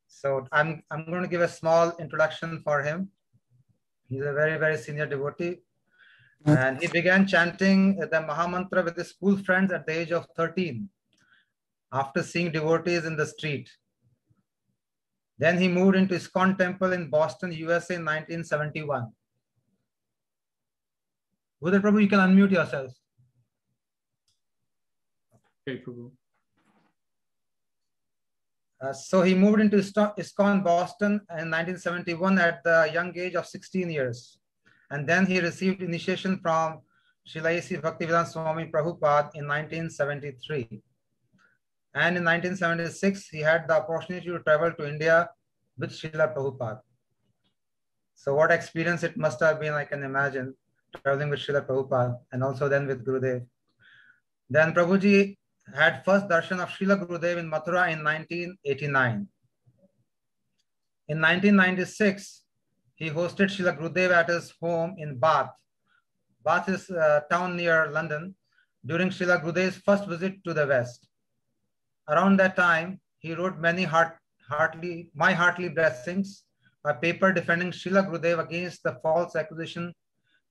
So I'm going to give a small introduction for him. He's a very, very senior devotee. And he began chanting the Mahamantra with his school friends at the age of 13 after seeing devotees in the street. Then he moved into ISKCON temple in Boston, USA in 1971. Bhudhara Prabhu, you can unmute yourself. Okay, Prabhu. So he moved into ISKCON Boston in 1971 at the young age of 16 years. And then he received initiation from Srila A.C. Bhaktivedanta Swami Prabhupada in 1973. And in 1976, he had the opportunity to travel to India with Srila Prabhupada. So what experience it must have been, I can imagine, traveling with Srila Prabhupada and also then with Gurudev. Then Prabhuji had first darshan of Srila Gurudev in Mathura in 1989. In 1996, he hosted Srila Gurudev at his home in Bath. Bath is a town near London during Srila Gurudev's first visit to the West. Around that time, he wrote many my heartly blessings, a paper defending Srila Gurudev against the false accusation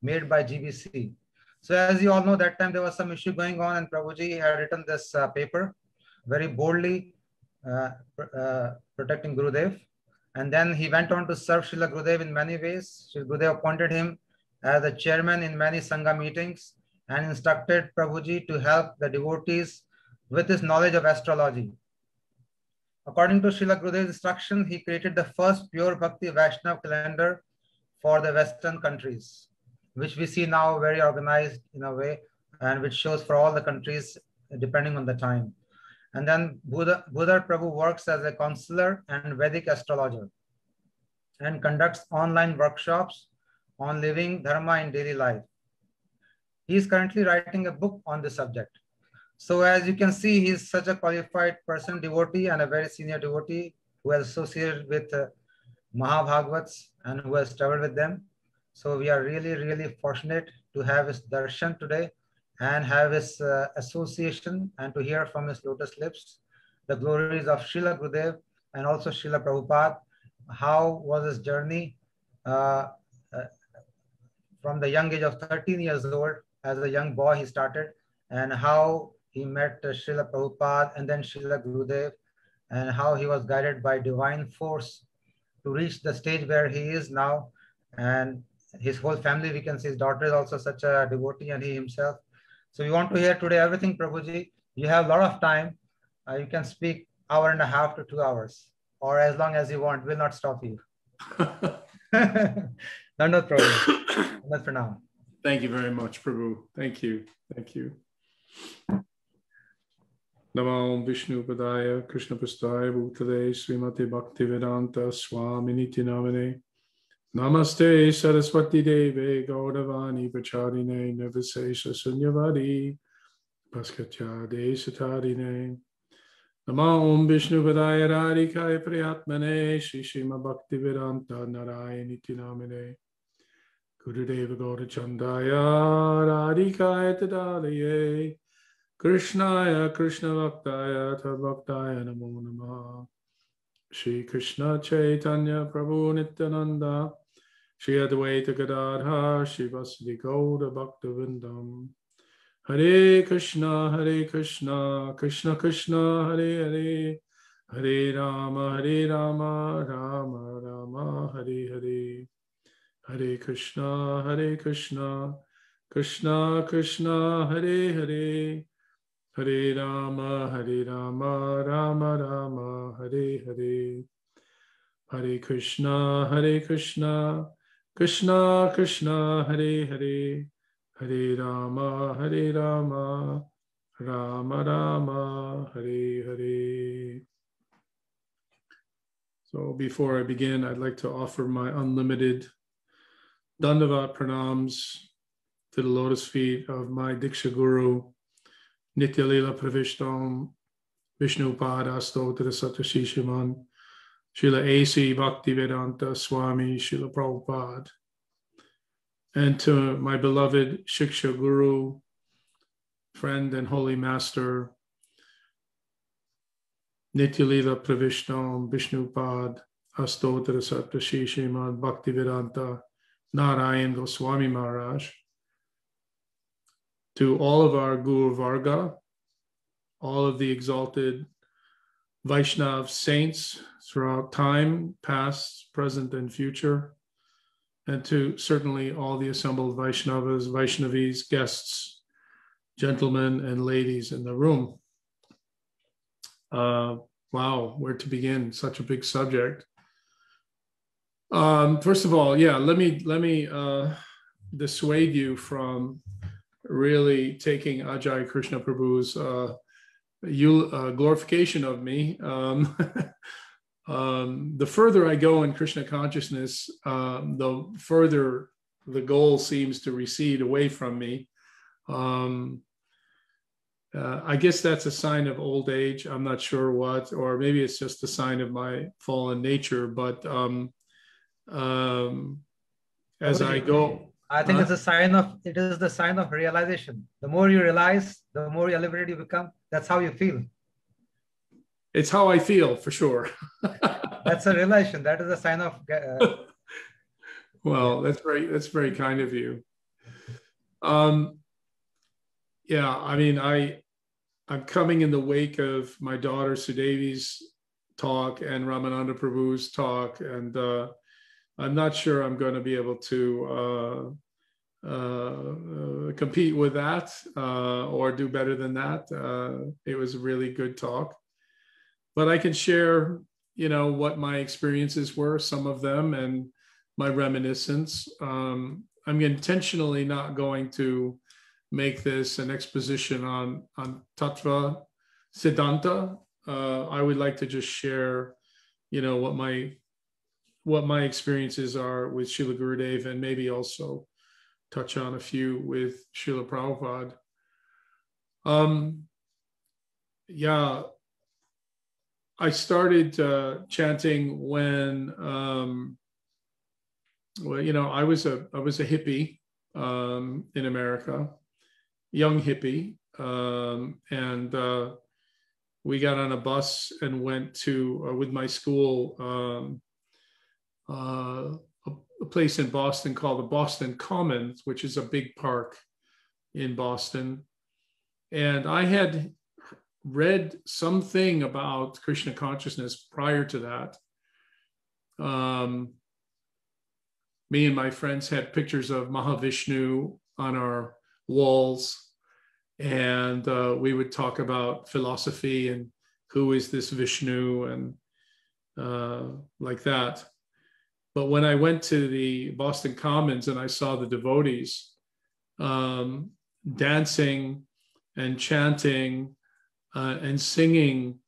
made by GBC. So as you all know, that time there was some issue going on and Prabhuji had written this paper very boldly protecting Gurudev. And then he went on to serve Srila Gurudev in many ways. Srila Gurudev appointed him as the chairman in many Sangha meetings and instructed Prabhuji to help the devotees with his knowledge of astrology. According to Srila Gurudev's instruction, he created the first pure Bhakti Vaishnava calendar for the Western countries, which we see now very organized in a way and which shows for all the countries depending on the time. And then Bhudhara Prabhu works as a counselor and Vedic astrologer and conducts online workshops on living dharma in daily life. He is currently writing a book on this subject. So as you can see, he's such a qualified person, devotee, and a very senior devotee who has associated with Mahabhagavats and who has traveled with them. So we are really, really fortunate to have his darshan today and have his association and to hear from his lotus lips the glories of Srila Gurudev and also Srila Prabhupada. How was his journey from the young age of 13 years old? As a young boy, he started, and how he met Srila Prabhupada and then Srila Gurudev, and how he was guided by divine force to reach the stage where he is now. And his whole family, we can see his daughter is also such a devotee and he himself. So we want to hear today everything, Prabhuji. You have a lot of time. You can speak 1.5 to 2 hours or as long as you want. We'll not stop you. No, Prabhu. Not for now. Thank you very much, Prabhu. Thank you. Thank you. Namo Vishnu Padaya Krishna Pastaya Bhutale Srimati Bhaktivedanta Swami Niti Namane Namaste Saraswati Deve Gaudavani Pacharine Navasesha Sunyavadi Paskatya Desatarine Namo Vishnu Padaya Radhikaya Priyatmane Shri Srima Bhaktivedanta Narayana Namane Gurudeva Gaurachandaya Radhikaya Tadalaye Krishnaya Krishna Bhaktaya Tadbhaktaya Namo Namah Shri Krishna Chaitanya Prabhu Nityananda Shri Advaita Gadadhar Shri Vasudhi Gaura Bhaktavindam Hare Krishna Krishna Krishna Hare Hare Hare Rama Rama Rama Hare Hare Hare Krishna Krishna Krishna Hare Hare Hare Rama Rama Rama Hare Hare Hare Krishna Krishna Krishna Hare Hare Hare Rama Rama Rama Hare Hare. So before I begin, I'd like to offer my unlimited Dandavat pranams to the lotus feet of my Diksha Guru, Nitya Lila Pravishtam, Vishnu Pada Stotra Satashi Sriman, Srila A.C. Bhaktivedanta Swami, Srila Prabhupada, and to my beloved Shiksha Guru, friend and holy master, Nityalila Pravishtam Vishnupad Astotra Satrashi Sriman Bhaktivedanta Narayana Gosvami Maharaj, to all of our Guru Varga, all of the exalted Vaishnav saints throughout time, past, present, and future, and to certainly all the assembled Vaishnavas, Vaishnavis, guests, gentlemen, and ladies in the room. Wow, where to begin? Such a big subject. First of all, yeah, let me dissuade you from really taking Ajay Krishna Prabhu's glorification of me. The further I go in Krishna consciousness, the further the goal seems to recede away from me. I guess that's a sign of old age. I'm not sure what, or maybe it's just a sign of my fallen nature. But as I go, I think it's a sign of, it is the sign of realization. The more you realize, the more elevated you become. That's how you feel. It's how I feel, for sure. That's a realization. That is a sign of. Well, that's very kind of you. Yeah, I mean, I'm coming in the wake of my daughter Sudevi's talk and Ramananda Prabhu's talk, and I'm not sure I'm going to be able to compete with that or do better than that. It was a really good talk, but I can share, what my experiences were, some of them, and my reminiscence. I'm intentionally not going to make this an exposition on Tattva Siddhanta. I would like to just share, what my experiences are with Srila Gurudev, and maybe also touch on a few with Srila Prabhupada. Yeah, I started chanting when, I was a hippie in America, young hippie, and we got on a bus and went to, with my school, a place in Boston called the Boston Commons, which is a big park in Boston. And I had read something about Krishna consciousness prior to that. Me and my friends had pictures of Mahavishnu on our walls, and we would talk about philosophy and who is this Vishnu and like that. But when I went to the Boston Commons and I saw the devotees dancing and chanting and singing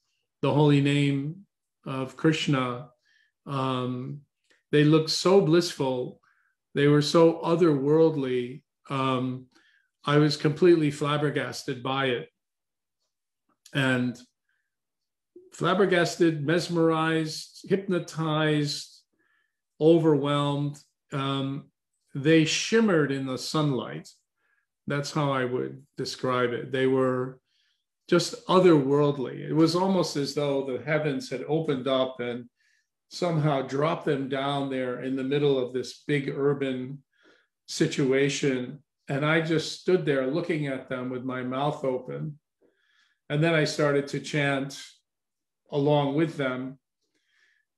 the holy name of Krishna, they looked so blissful. They were so otherworldly. I was completely flabbergasted by it. And flabbergasted, mesmerized, hypnotized, overwhelmed. They shimmered in the sunlight. That's how I would describe it. They were just otherworldly. It was almost as though the heavens had opened up and somehow dropped them down there in the middle of this big urban situation. And I just stood there looking at them with my mouth open. And then I started to chant along with them.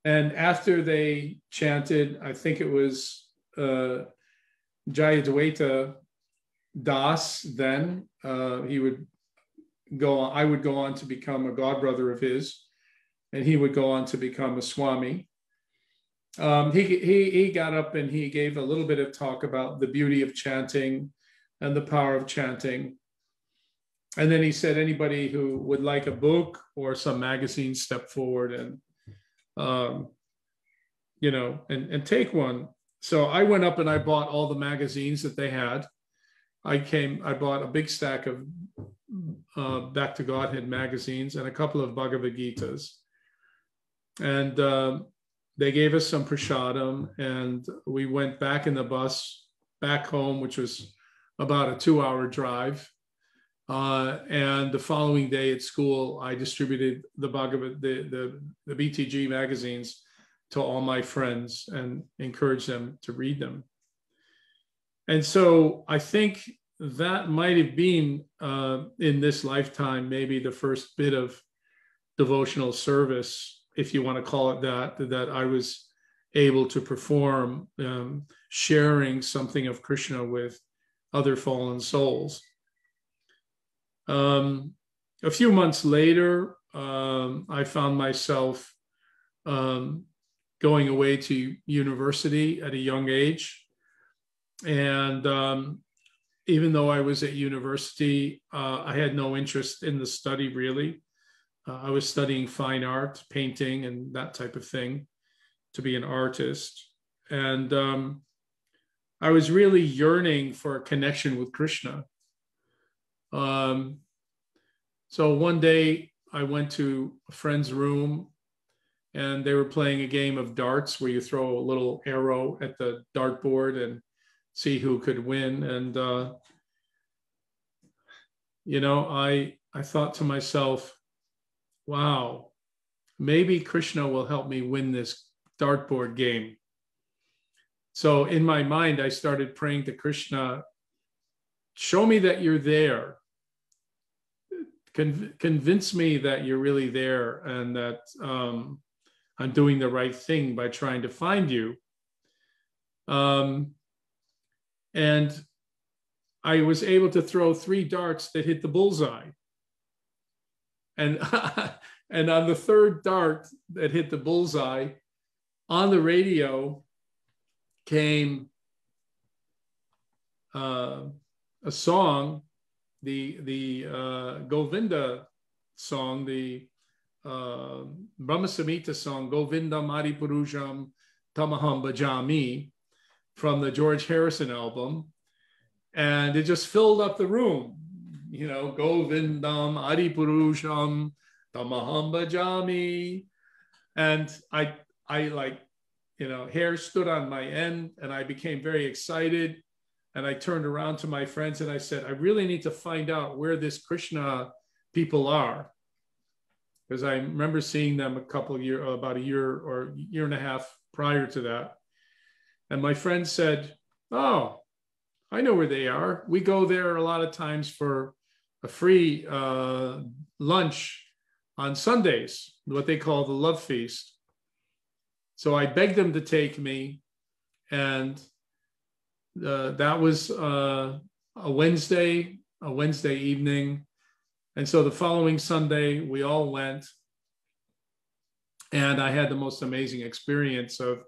And after they chanted, I think it was Jayadwaita Das, then he would go on, I would go on to become a godbrother of his, and he would go on to become a Swami. He got up and he gave a little bit of talk about the beauty of chanting and the power of chanting. And then he said, anybody who would like a book or some magazine, step forward and, and take one. So I went up and I bought all the magazines that they had. I bought a big stack of Back to Godhead magazines and a couple of Bhagavad Gitas. And they gave us some prasadam, and we went back in the bus back home, which was about a 2-hour drive. And the following day at school, I distributed the BTG magazines to all my friends and encouraged them to read them. And so I think that might have been in this lifetime, maybe the first bit of devotional service, if you want to call it that I was able to perform, sharing something of Krishna with other fallen souls. A few months later, I found myself going away to university at a young age. And even though I was at university, I had no interest in the study, really. I was studying fine art, painting, and that type of thing, to be an artist. And I was really yearning for a connection with Krishna. So one day I went to a friend's room and they were playing a game of darts where you throw a little arrow at the dartboard and see who could win. And, I thought to myself, wow, maybe Krishna will help me win this dartboard game. So in my mind, I started praying to Krishna, show me that you're there. Convince me that you're really there and that I'm doing the right thing by trying to find you. And I was able to throw 3 darts that hit the bullseye. And, and on the 3rd dart that hit the bullseye, on the radio came a song, the Govinda song, the Rasamrita song, Govindam Adipurusham Tamaham Bhajami, from the George Harrison album. And it just filled up the room, Govindam Adipurusham Tamaham Bhajami. And I hair stood on my end and I became very excited. And I turned around to my friends and I said, I really need to find out where this Krishna people are. Because I remember seeing them about a year or year and a half prior to that. And my friend said, oh, I know where they are. We go there a lot of times for a free lunch on Sundays, what they call the love feast. So I begged them to take me. And that was a Wednesday evening. And so the following Sunday, we all went. And I had the most amazing experience of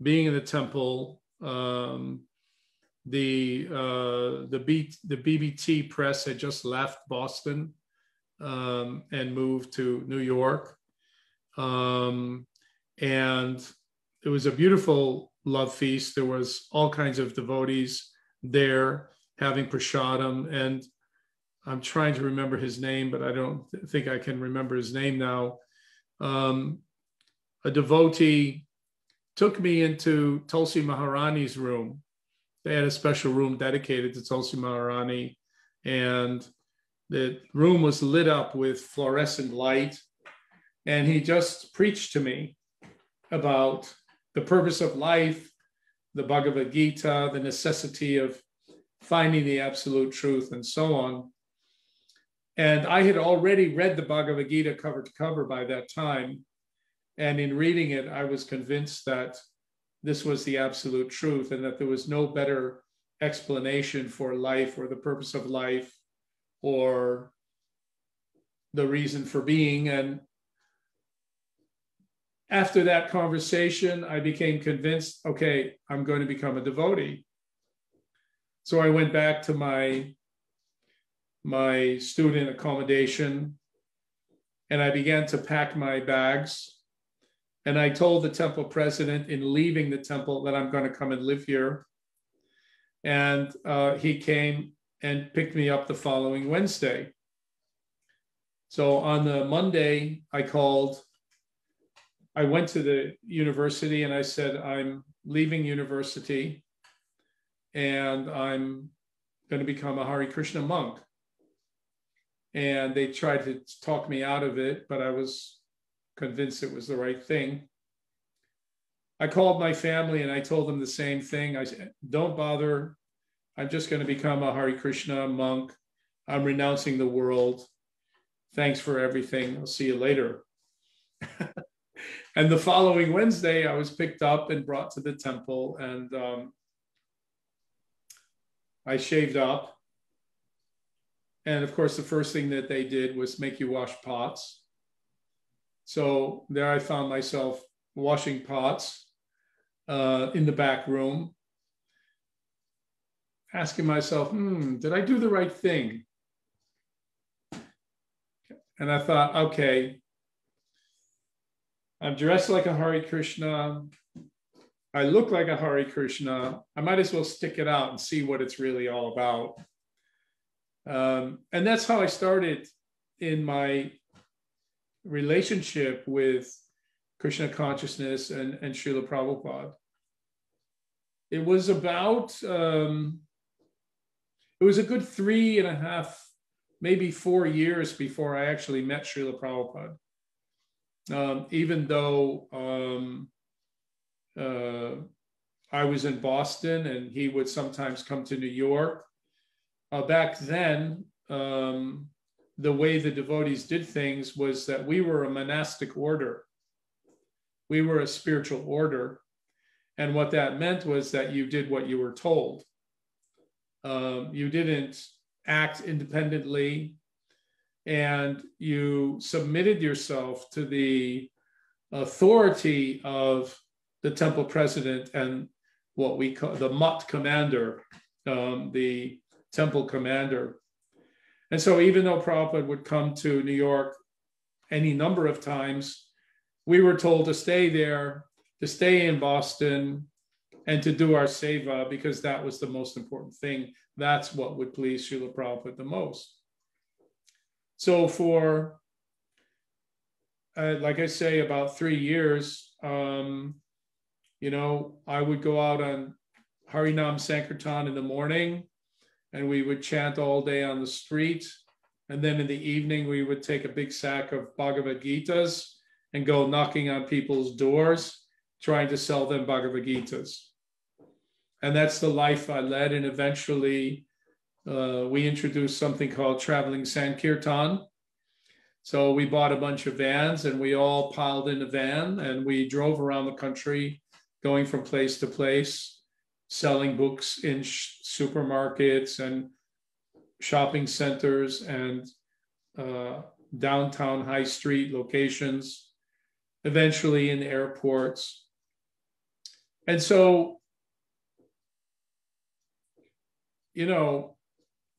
being in the temple. The BBT press had just left Boston and moved to New York. And it was a beautiful love feast. There was all kinds of devotees there having prasadam, and I'm trying to remember his name, but I don't think I can remember his name now. A devotee took me into Tulsi Maharani's room. They had a special room dedicated to Tulsi Maharani, and the room was lit up with fluorescent light. And he just preached to me about the purpose of life, the Bhagavad Gita, the necessity of finding the absolute truth, and so on. And I had already read the Bhagavad Gita cover to cover by that time. And in reading it, I was convinced that this was the absolute truth and that there was no better explanation for life or the purpose of life or the reason for being. And after that conversation, I became convinced, okay, I'm going to become a devotee. So I went back to my student accommodation and I began to pack my bags. And I told the temple president in leaving the temple that I'm going to come and live here. And he came and picked me up the following Wednesday. So on the Monday, I went to the university and I said, I'm leaving university and I'm going to become a Hare Krishna monk. and they tried to talk me out of it, but I was convinced it was the right thing. I called my family and I told them the same thing. I said, don't bother. I'm just going to become a Hare Krishna monk. I'm renouncing the world. Thanks for everything. I'll see you later. And the following Wednesday, I was picked up and brought to the temple, and I shaved up. And of course, the first thing that they did was make you wash pots. So there I found myself washing pots in the back room, asking myself, did I do the right thing? And I thought, okay, I'm dressed like a Hare Krishna. I look like a Hare Krishna. I might as well stick it out and see what it's really all about. And that's how I started in my relationship with Krishna consciousness and Srila Prabhupada. It was about, it was a good 3.5, maybe 4 years before I actually met Srila Prabhupada. Even though I was in Boston and he would sometimes come to New York. Back then, the way the devotees did things was that we were a monastic order. We were a spiritual order. And what that meant was that you did what you were told. You didn't act independently, and you submitted yourself to the authority of the temple president and what we call the Mutt commander, the temple commander. And so even though Prabhupada would come to New York any number of times, we were told to stay there, to stay in Boston, and to do our seva, because that was the most important thing. That's what would please Srila Prabhupada the most. So for, like I say, about 3 years, you know, I would go out on Harinam Sankirtan in the morning, and we would chant all day on the street. And then in the evening, we would take a big sack of Bhagavad Gitas and go knocking on people's doors, trying to sell them Bhagavad Gitas. And that's the life I led. And eventually, we introduced something called traveling Sankirtan. So we bought a bunch of vans and we all piled in a van and we drove around the country, going from place to place, selling books in supermarkets and shopping centers and downtown high street locations, eventually in airports. And so, you know,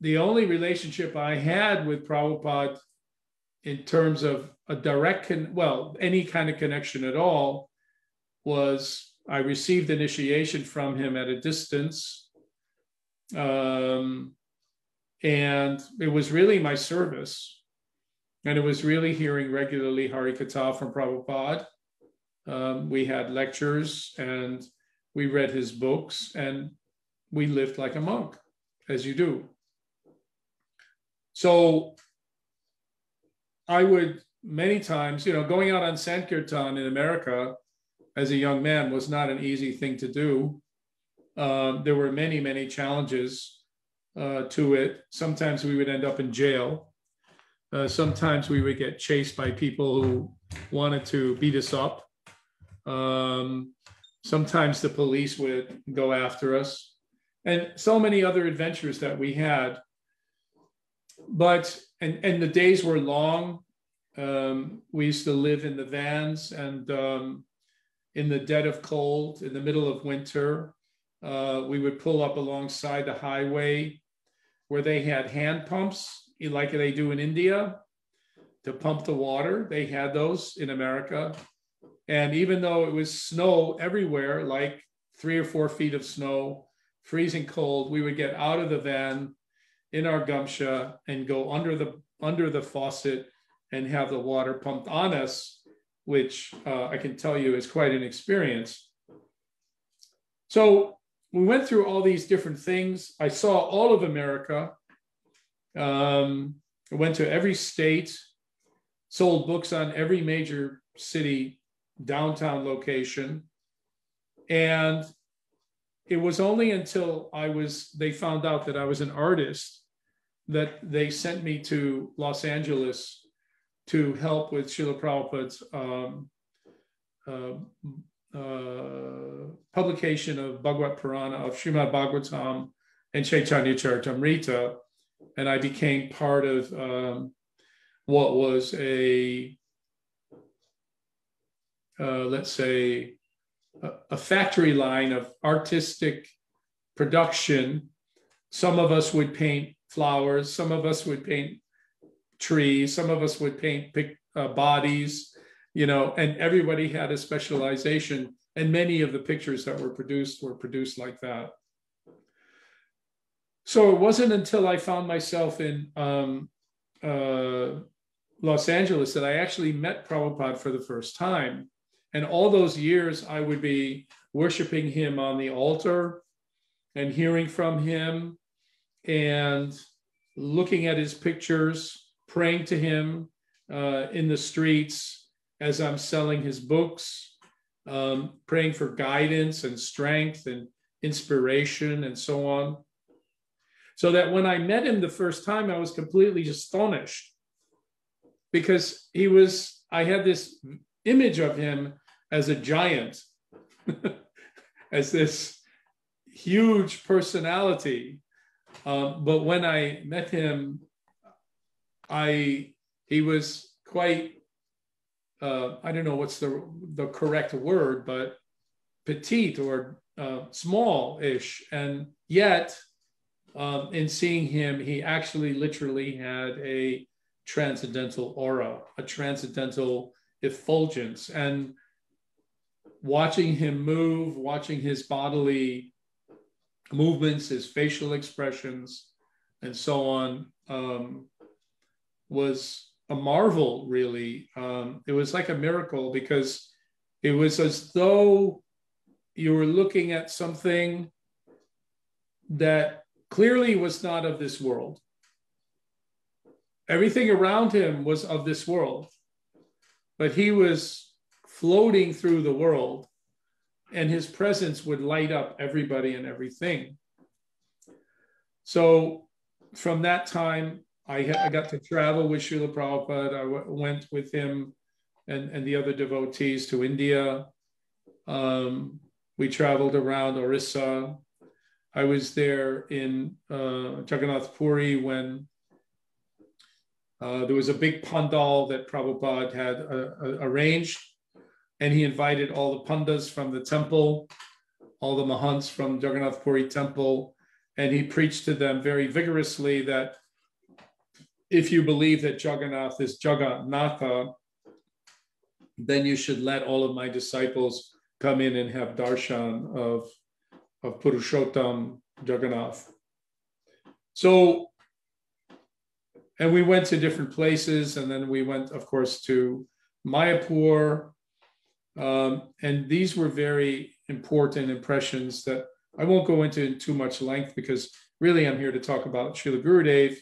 the only relationship I had with Prabhupada in terms of a direct, any kind of connection at all, was I received initiation from him at a distance. And it was really my service. And it was really hearing regularly Harikatha from Prabhupada. We had lectures and we read his books and we lived like a monk, as you do. So I would many times, you know, going out on Sankirtan in America as a young man was not an easy thing to do. There were many, many challenges to it. Sometimes we would end up in jail. Sometimes we would get chased by people who wanted to beat us up. Sometimes the police would go after us, and so many other adventures that we had. But, and the days were long. We used to live in the vans, and in the dead of cold, in the middle of winter, we would pull up alongside the highway where they had hand pumps, like they do in India, to pump the water. They had those in America. And even though it was snow everywhere, like 3 or 4 feet of snow, freezing cold, we would get out of the van in our gamsha and go under the faucet and have the water pumped on us, which I can tell you is quite an experience. So we went through all these different things. I saw all of America. I went to every state, sold books on every major city downtown location. And it was only until they found out that I was an artist that they sent me to Los Angeles to help with Srila Prabhupada's publication of Bhagavad Purana, of Srimad Bhagavatam and Chaitanya Charitamrita. And I became part of what was let's say, a factory line of artistic production. Some of us would paint flowers, some of us would paint trees, some of us would paint bodies, and everybody had a specialization. And many of the pictures that were produced like that. So it wasn't until I found myself in Los Angeles that I actually met Prabhupada for the first time. And all those years I would be worshiping him on the altar and hearing from him and looking at his pictures, praying to him in the streets as I'm selling his books, praying for guidance and strength and inspiration and so on. So that when I met him the first time, I was completely astonished because I had this image of him as a giant, as this huge personality. But when I met him, he was quite, I don't know what's the correct word, but petite or small-ish. And yet, in seeing him, he actually literally had a transcendental aura, a transcendental effulgence. And watching him move, watching his bodily movements, his facial expressions, and so on, was a marvel, really. It was like a miracle because it was as though you were looking at something that clearly was not of this world. Everything around him was of this world, but he was floating through the world, and his presence would light up everybody and everything. So from that time, I got to travel with Srila Prabhupada. I went with him and the other devotees to India. We traveled around Orissa. I was there in Jagannath Puri when there was a big pandal that Prabhupada had arranged, and he invited all the pandas from the temple, all the mahants from Jagannath Puri temple, and he preached to them very vigorously that if you believe that Jagannath is Jagannatha, then you should let all of my disciples come in and have darshan of Purushottam Jagannath. So, and we went to different places, and then we went, of course, to Mayapur. And these were very important impressions that I won't go into in too much length because really I'm here to talk about Srila Gurudev.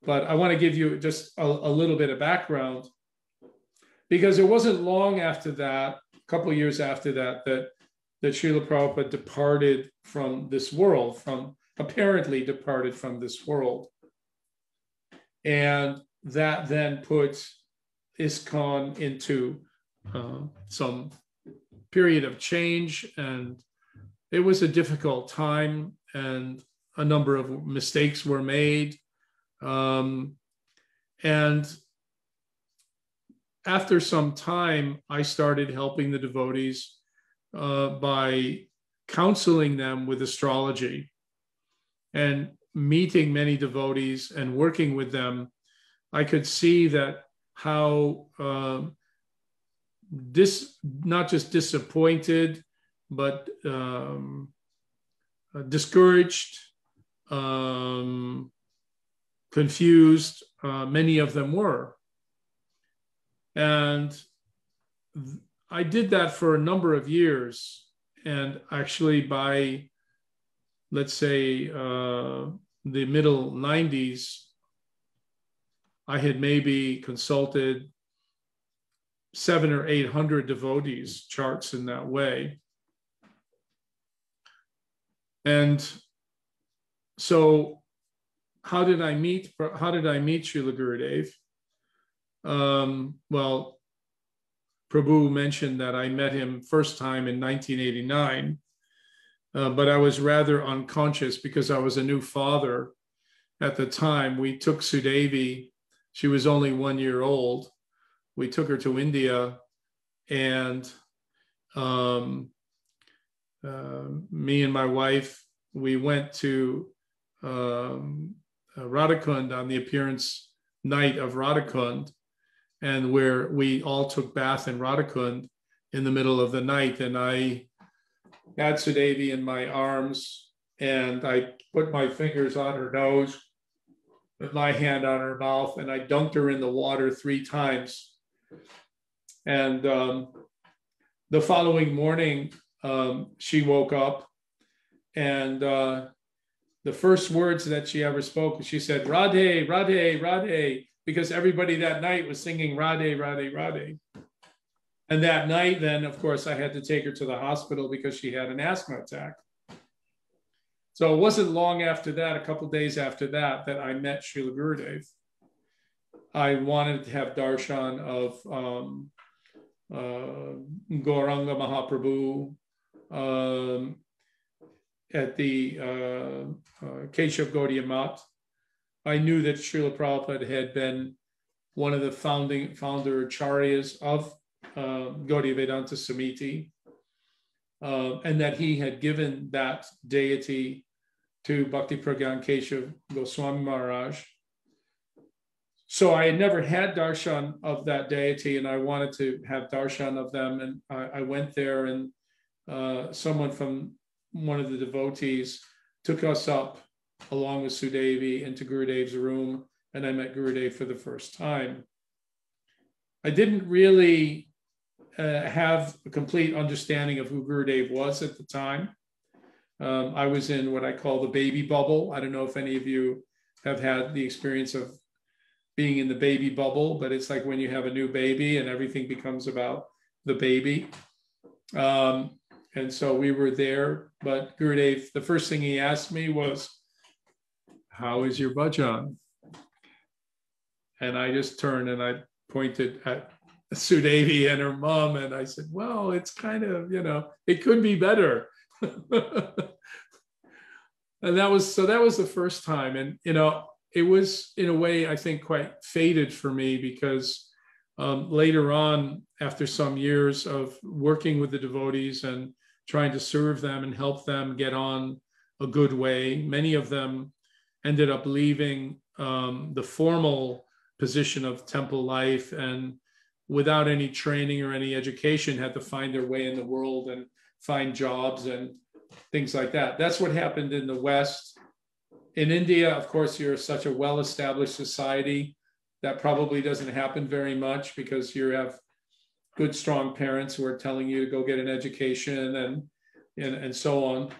But I want to give you just a little bit of background, because it wasn't long after that, a couple of years after that, that Srila Prabhupada departed from this world, apparently departed from this world. And that then put ISKCON into some period of change. And it was a difficult time, and a number of mistakes were made. And after some time, I started helping the devotees by counseling them with astrology and meeting many devotees and working with them. I could see that how not just disappointed, but discouraged, confused, many of them were. And I did that for a number of years. And actually by, let's say, the middle 90s, I had maybe consulted 700 or 800 devotees' charts in that way. And so how did I meet Srila Gurudev? Well, Prabhu mentioned that I met him first time in 1989, but I was rather unconscious because I was a new father at the time. We took Sudevi, she was only 1 year old. We took her to India, and me and my wife, we went to Radhakund on the appearance night of Radhakund, and where we all took bath in Radhakund in the middle of the night. And I had Sudevi in my arms, and I put my fingers on her nose with my hand on her mouth, and I dunked her in the water 3 times. And the following morning, she woke up, and the first words that she ever spoke, she said, "Radhe, Radhe, Radhe," because everybody that night was singing Radhe, Radhe, Radhe. And that night, then, of course, I had to take her to the hospital because she had an asthma attack. So it wasn't long after that, a couple of days after that, that I met Srila Gurudev. I wanted to have darshan of Gauranga Mahaprabhu at the Keshav Gaudiya Mat. I knew that Srila Prabhupada had been one of the founder acharyas of Gaudiya Vedanta Samiti, and that he had given that deity to Bhakti Pragyan Keshav Goswami Maharaj. So I had never had darshan of that deity, and I wanted to have darshan of them. And I went there, and someone from one of the devotees took us up along with Sudevi into Gurudev's room, and I met Gurudev for the first time. I didn't really have a complete understanding of who Gurudev was at the time. I was in what I call the baby bubble. I don't know if any of you have had the experience of being in the baby bubble, but it's like when you have a new baby and everything becomes about the baby. And so we were there, but Gurudev, the first thing he asked me was, "How is your bhajan?" And I just turned and I pointed at Sudevi and her mom, and I said, "Well, it's kind of, it could be better." And that was the first time. And, it was, in a way, I think, quite fated for me, because later on, after some years of working with the devotees and trying to serve them and help them get on a good way, many of them ended up leaving the formal position of temple life, and without any training or any education, had to find their way in the world and find jobs and things like that. That's what happened in the West. In India, of course, you're such a well-established society that probably doesn't happen very much, because you have good, strong parents who are telling you to go get an education and so on.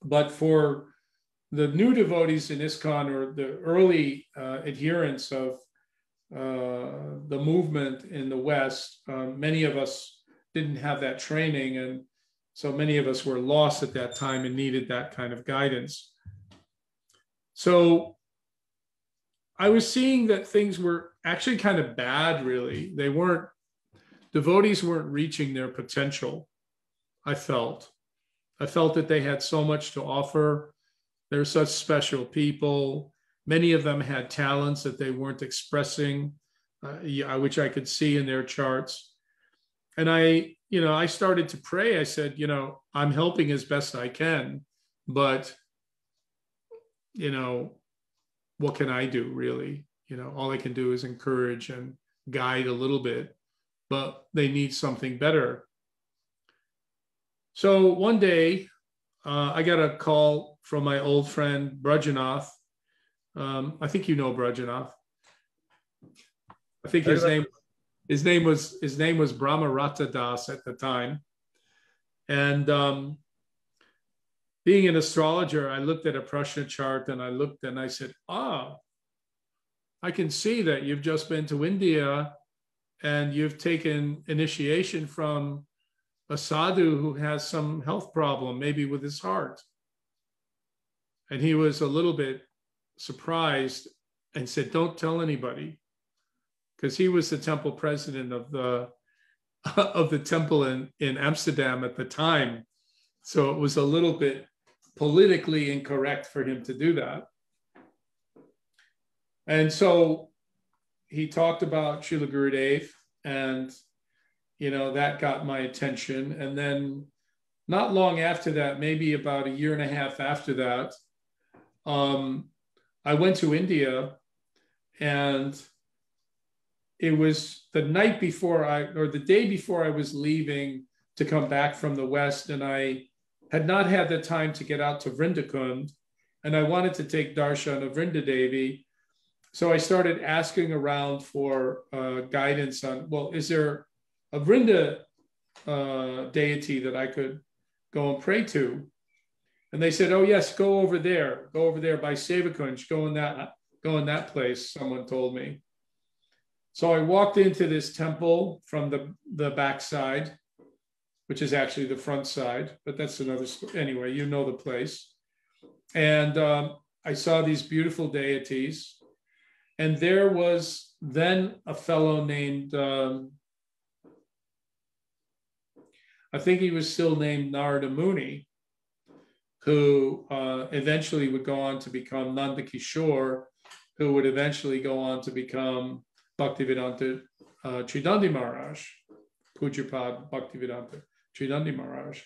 But for the new devotees in ISKCON, or the early adherents of the movement in the West, many of us didn't have that training, and so many of us were lost at that time and needed that kind of guidance. So I was seeing that things were actually kind of bad, really. Devotees weren't reaching their potential, I felt. I felt that they had so much to offer. They're such special people. Many of them had talents that they weren't expressing, which I could see in their charts. And I started to pray. I said, I'm helping as best I can, but, what can I do, really? All I can do is encourage and guide a little bit, but they need something better. So one day, I got a call from my old friend, Brajanath. I think you know Brajanath. I think his name was Brahmarata Das at the time. And being an astrologer, I looked at a Prashna chart, and I looked and I said, I can see that you've just been to India and you've taken initiation from a sadhu who has some health problem, maybe with his heart. And he was a little bit surprised and said, don't tell anybody, because he was the temple president of the temple in Amsterdam at the time. So it was a little bit politically incorrect for him to do that. And so he talked about Srila Gurudev, and that got my attention. And then not long after that, maybe about a year and a half after that, I went to India, and it was the night before the day before I was leaving to come back from the West, and I had not had the time to get out to Vrindakund, and I wanted to take Darshan of Vrindadevi. So I started asking around for guidance on, well, is there a Vrinda deity that I could go and pray to? And they said, oh yes, go over there by Sevakunj, go in that place, someone told me. So I walked into this temple from the backside, which is actually the front side, but that's another story. Anyway, you know the place. And I saw these beautiful deities. And there was then a fellow named, I think he was still named Narada Muni, who eventually would go on to become Nanda Kishore, who would eventually go on to become Bhaktivedanta Tridandi Maharaj, Pujapad Bhaktivedanta Tridandi Maharaj.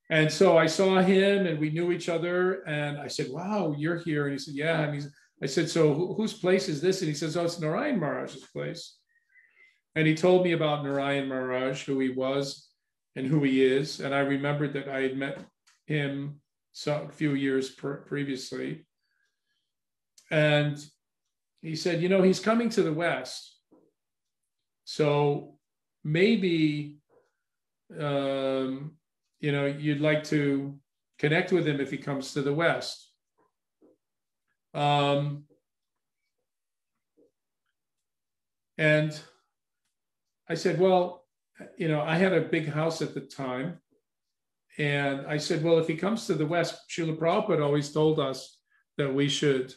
And so I saw him and we knew each other. And I said, wow, you're here. And he said, yeah. And I said, so whose place is this? And he says, oh, it's Narayan Maharaj's place. And he told me about Narayan Maharaj, who he was and who he is. And I remembered that I had met him a few years previously. And he said, he's coming to the West. So maybe, you'd like to connect with him if he comes to the West. And I said, well, I had a big house at the time. And I said, well, if he comes to the West, Srila Prabhupada always told us that we should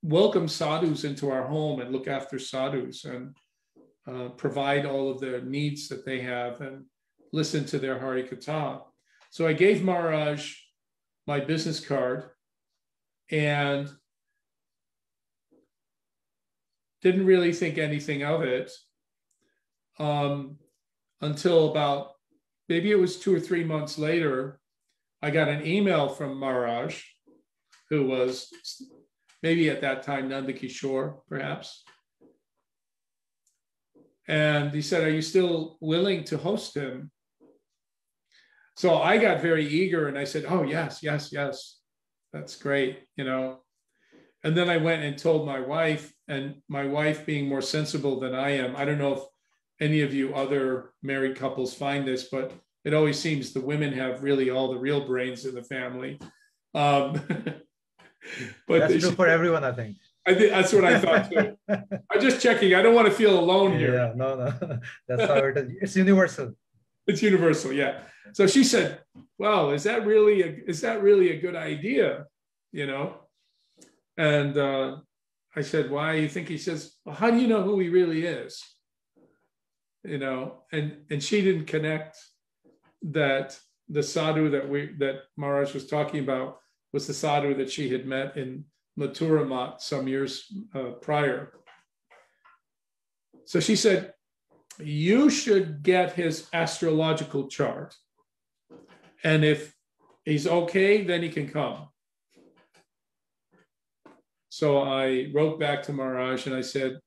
welcome sadhus into our home and look after sadhus and provide all of their needs that they have and listen to their Harikatha. So I gave Maharaj my business card and didn't really think anything of it until about, maybe it was 2 or 3 months later, I got an email from Maharaj, who was maybe at that time Nanda Kishore, perhaps. And he said, are you still willing to host him? So I got very eager and I said, oh, yes. That's great, And then I went and told my wife, and my wife being more sensible than I am, I don't know if any of you other married couples find this, but it always seems the women have really all the real brains in the family. But that's true for everyone, I think. That's what I thought too. I'm just checking. I don't want to feel alone here. Yeah, no. That's how it is. It's universal. It's universal, yeah. So she said, well, is that really a good idea? And I said, why do you think? He says, well, how do you know who he really is? And she didn't connect that the sadhu that Maharaj was talking about was the sadhu that she had met in Mathura Mat some years prior. So she said, you should get his astrological chart. And if he's okay, then he can come. So I wrote back to Maharaj and I said,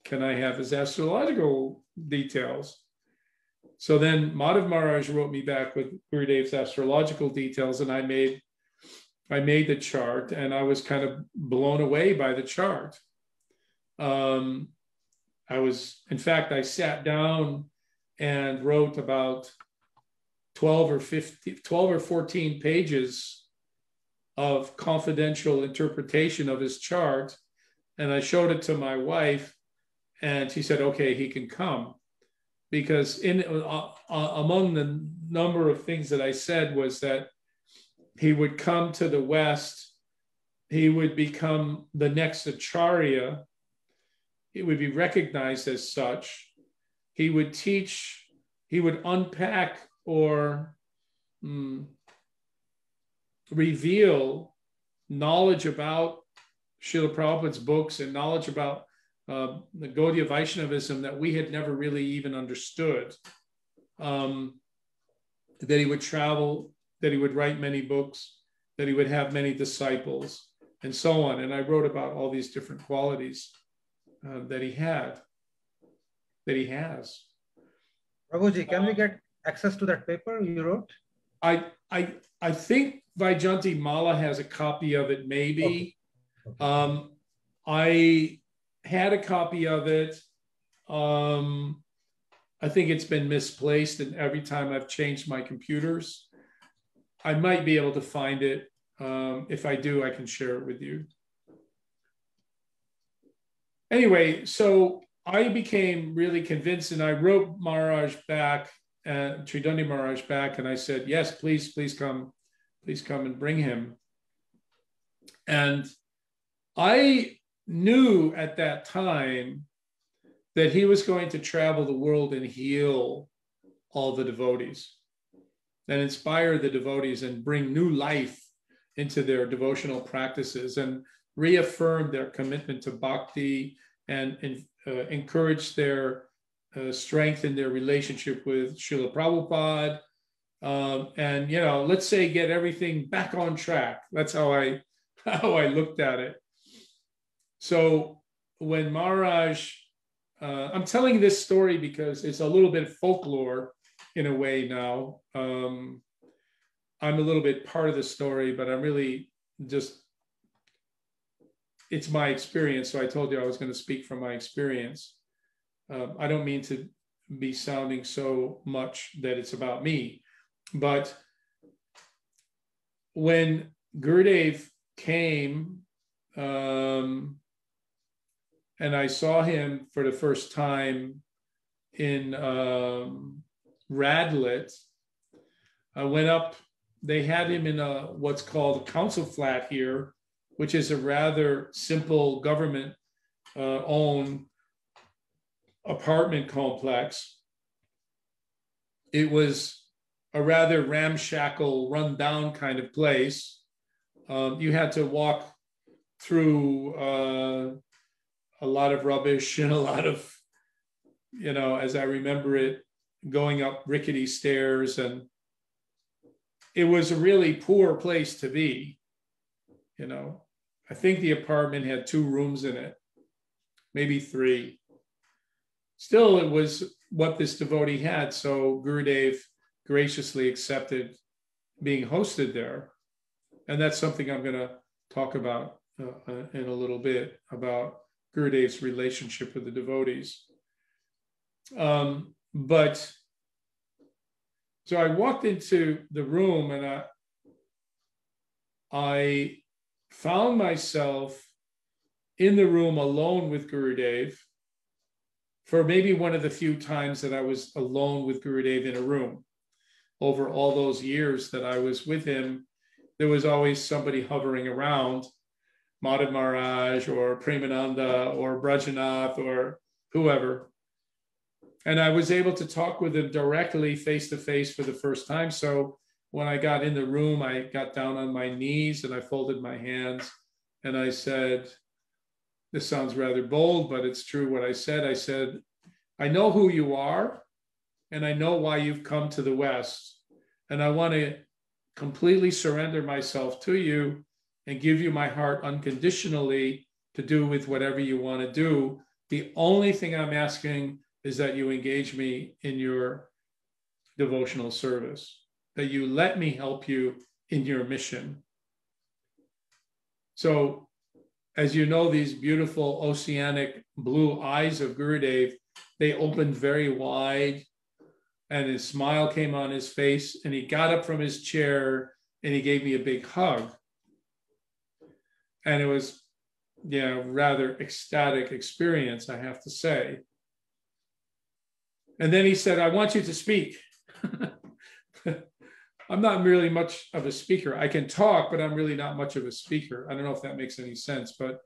can I have his astrological details? So then Madhav Maharaj wrote me back with Gurudev's astrological details, and I made the chart, and I was kind of blown away by the chart. I sat down and wrote about 12 or 14 pages of confidential interpretation of his chart. And I showed it to my wife, and she said, okay, he can come. Because among the number of things that I said was that he would come to the West, he would become the next Acharya, he would be recognized as such, he would teach, he would unpack or reveal knowledge about Srila Prabhupada's books and knowledge about the Gaudiya Vaishnavism that we had never really even understood. That he would travel, that he would write many books, that he would have many disciples, and so on. And I wrote about all these different qualities that he had, that he has. Prabhuji, can we get access to that paper you wrote? I think Vaijanti Mala has a copy of it, maybe. Okay. I had a copy of it. I think it's been misplaced, and every time I've changed my computers, I might be able to find it. If I do, I can share it with you. Anyway, so I became really convinced, and I wrote Maharaj back, Tridandi Maharaj back, and I said, yes, please come and bring him. And I knew at that time that he was going to travel the world and heal all the devotees and inspire the devotees and bring new life into their devotional practices and reaffirm their commitment to bhakti and encourage their strength in their relationship with Srila Prabhupada. And, you know, let's say get everything back on track. That's how I looked at it. So when Maharaj, I'm telling this story because it's a little bit folklore in a way now. I'm a little bit part of the story, but I'm really just, it's my experience. So I told you I was going to speak from my experience. I don't mean to be sounding so much that it's about me, but when Gurudev came, and I saw him for the first time in Radlett. I went up, they had him in what's called a council flat here, which is a rather simple government-owned apartment complex. It was a rather ramshackle, run-down kind of place. You had to walk through a lot of rubbish and a lot of, you know, as I remember it, going up rickety stairs, and it was a really poor place to be. You know, I think the apartment had 2 rooms in it, maybe 3. Still, it was what this devotee had. So Gurudev graciously accepted being hosted there. And that's something I'm going to talk about in a little bit, about Gurudev's relationship with the devotees. But so I walked into the room, and I found myself in the room alone with Gurudev for maybe one of the few times that I was alone with Gurudev in a room. Over all those years that I was with him, there was always somebody hovering around, Madhav Maharaj or Premananda or Brajanath or whoever. And I was able to talk with him directly face to face for the first time. So when I got in the room, I got down on my knees and I folded my hands and I said, this sounds rather bold, but it's true what I said. I said, I know who you are and I know why you've come to the West. And I want to completely surrender myself to you and give you my heart unconditionally to do with whatever you want to do. The only thing I'm asking is that you engage me in your devotional service, that you let me help you in your mission. So, as you know, these beautiful oceanic blue eyes of Gurudev, they opened very wide, and his smile came on his face, and he got up from his chair and he gave me a big hug. And it was, rather ecstatic experience, I have to say. And then he said, I want you to speak. I'm not really much of a speaker. I can talk, but I'm really not much of a speaker. I don't know if that makes any sense. But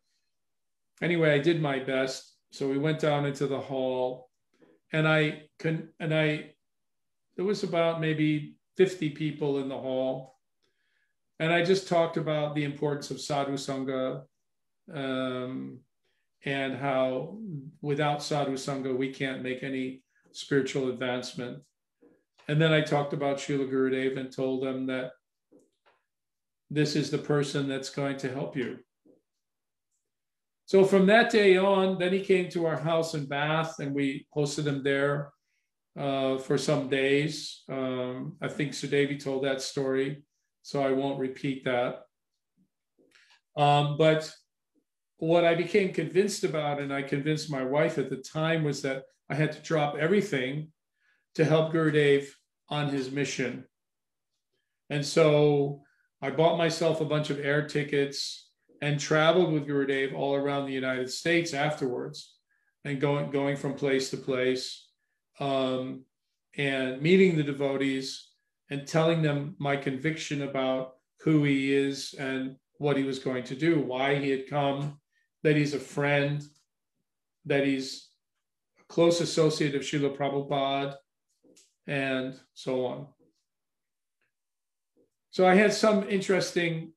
anyway, I did my best. So we went down into the hall, and there was about maybe 50 people in the hall. And I just talked about the importance of sadhu sangha, and how without sadhu sangha, we can't make any spiritual advancement. And then I talked about Srila Gurudev and told them that this is the person that's going to help you. So from that day on, then he came to our house in Bath, and we hosted him there for some days. I think Sudevi told that story, so I won't repeat that. But what I became convinced about, and I convinced my wife at the time, was that I had to drop everything to help Gurudev on his mission. And so I bought myself a bunch of air tickets and traveled with Gurudev all around the United States afterwards, and going from place to place, and meeting the devotees and telling them my conviction about who he is and what he was going to do, why he had come, that he's a friend, that he's a close associate of Srila Prabhupada, and so on. So I had some interesting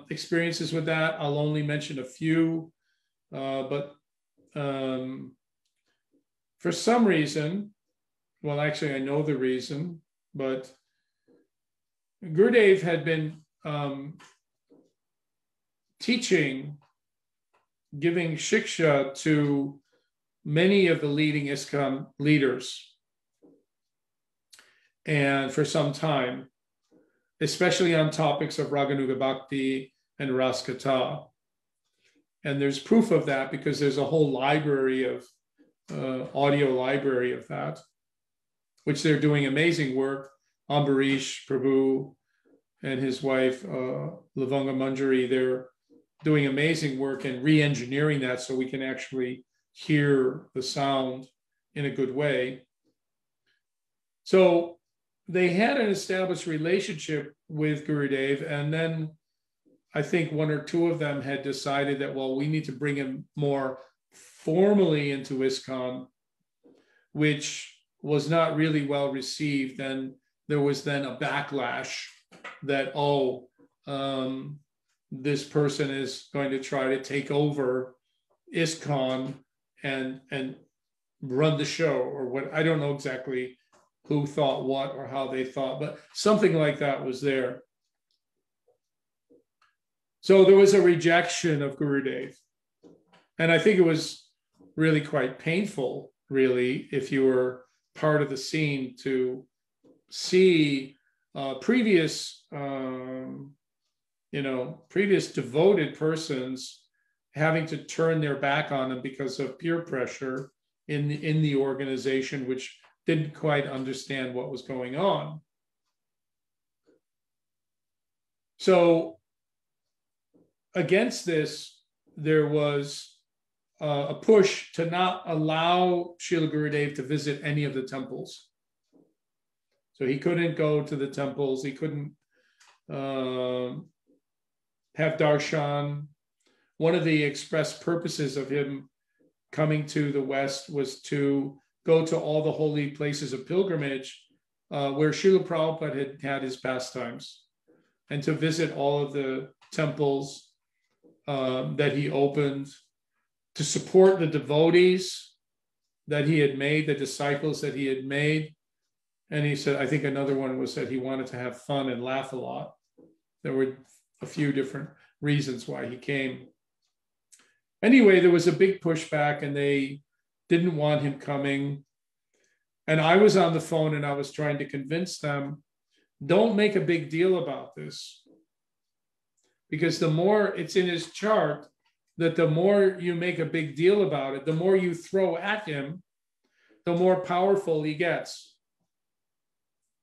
experiences with that. I'll only mention a few, but for some reason, well, actually I know the reason, but Gurudev had been teaching, giving shiksha to many of the leading ISKCON leaders, and for some time, especially on topics of Raganuga Bhakti and Raskatha. And there's proof of that because there's a whole library of, audio library of that, which they're doing amazing work. Ambarish, Prabhu, and his wife, Lavanga Manjari, they're doing amazing work and re-engineering that so we can actually hear the sound in a good way. So they had an established relationship with Gurudev, and then I think one or two of them had decided that, well, we need to bring him more formally into ISKCON, which was not really well received. And there was then a backlash that, this person is going to try to take over ISKCON and run the show, or what. I don't know exactly who thought what or how they thought, but something like that was there. So there was a rejection of Gurudev. And I think it was really quite painful, really, if you were part of the scene, to see previous devoted persons having to turn their back on him because of peer pressure in the organization, which didn't quite understand what was going on. So against this, there was a push to not allow Srila Gurudev to visit any of the temples. So he couldn't go to the temples. He couldn't have darshan. One of the express purposes of him coming to the West was to go to all the holy places of pilgrimage where Srila Prabhupada had his pastimes, and to visit all of the temples that he opened, to support the devotees that he had made, the disciples that he had made. And he said, I think another one was that he wanted to have fun and laugh a lot. There were a few different reasons why he came. Anyway, there was a big pushback, and they didn't want him coming. And I was on the phone, and I was trying to convince them, don't make a big deal about this. Because the more it's in his chart, that the more you make a big deal about it, the more you throw at him, the more powerful he gets.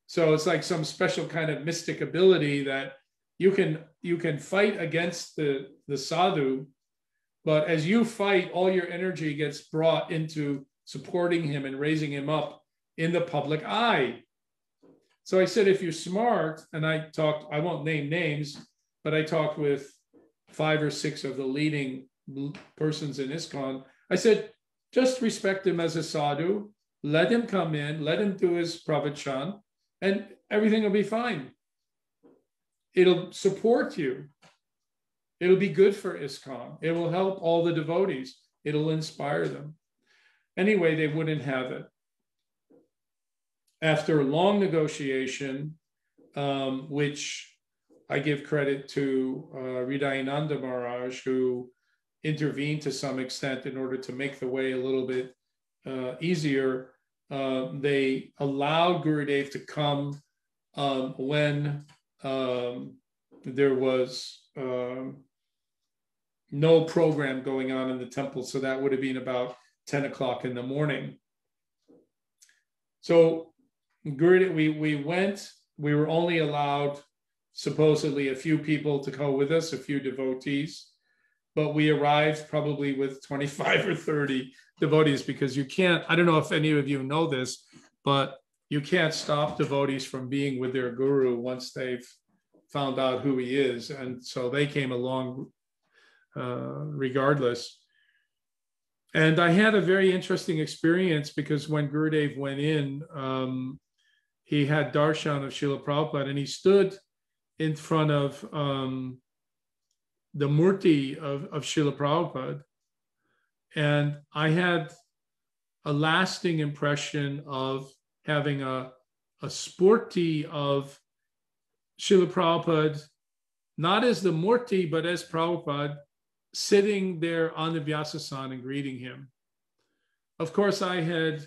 So it's like some special kind of mystic ability that you can you can fight against the sadhu, but as you fight, all your energy gets brought into supporting him and raising him up in the public eye. So I said, if you're smart, and I won't name names, but I talked with 5 or 6 of the leading persons in ISKCON. I said, just respect him as a sadhu, let him come in, let him do his pravachan, and everything will be fine. It'll support you. It'll be good for ISKCON. It will help all the devotees. It'll inspire them. Anyway, they wouldn't have it. After a long negotiation, which I give credit to Hridayananda Maharaj, who intervened to some extent in order to make the way a little bit easier, they allowed Gurudev to come when there was no program going on in the temple. So that would have been about 10 o'clock in the morning. So Gurudev, we went, we were only allowed supposedly a few people to go with us, a few devotees, but we arrived probably with 25 or 30 devotees, because you can't, I don't know if any of you know this, but you can't stop devotees from being with their guru once they've found out who he is. And so they came along regardless. And I had a very interesting experience, because when Gurudev went in, he had Darshan of Srila Prabhupada, and he stood in front of the Murti of Srila Prabhupada. And I had a lasting impression of having a spurti of Srila Prabhupada, not as the Murti, but as Prabhupada, sitting there on the Vyasasana and greeting him. Of course, I had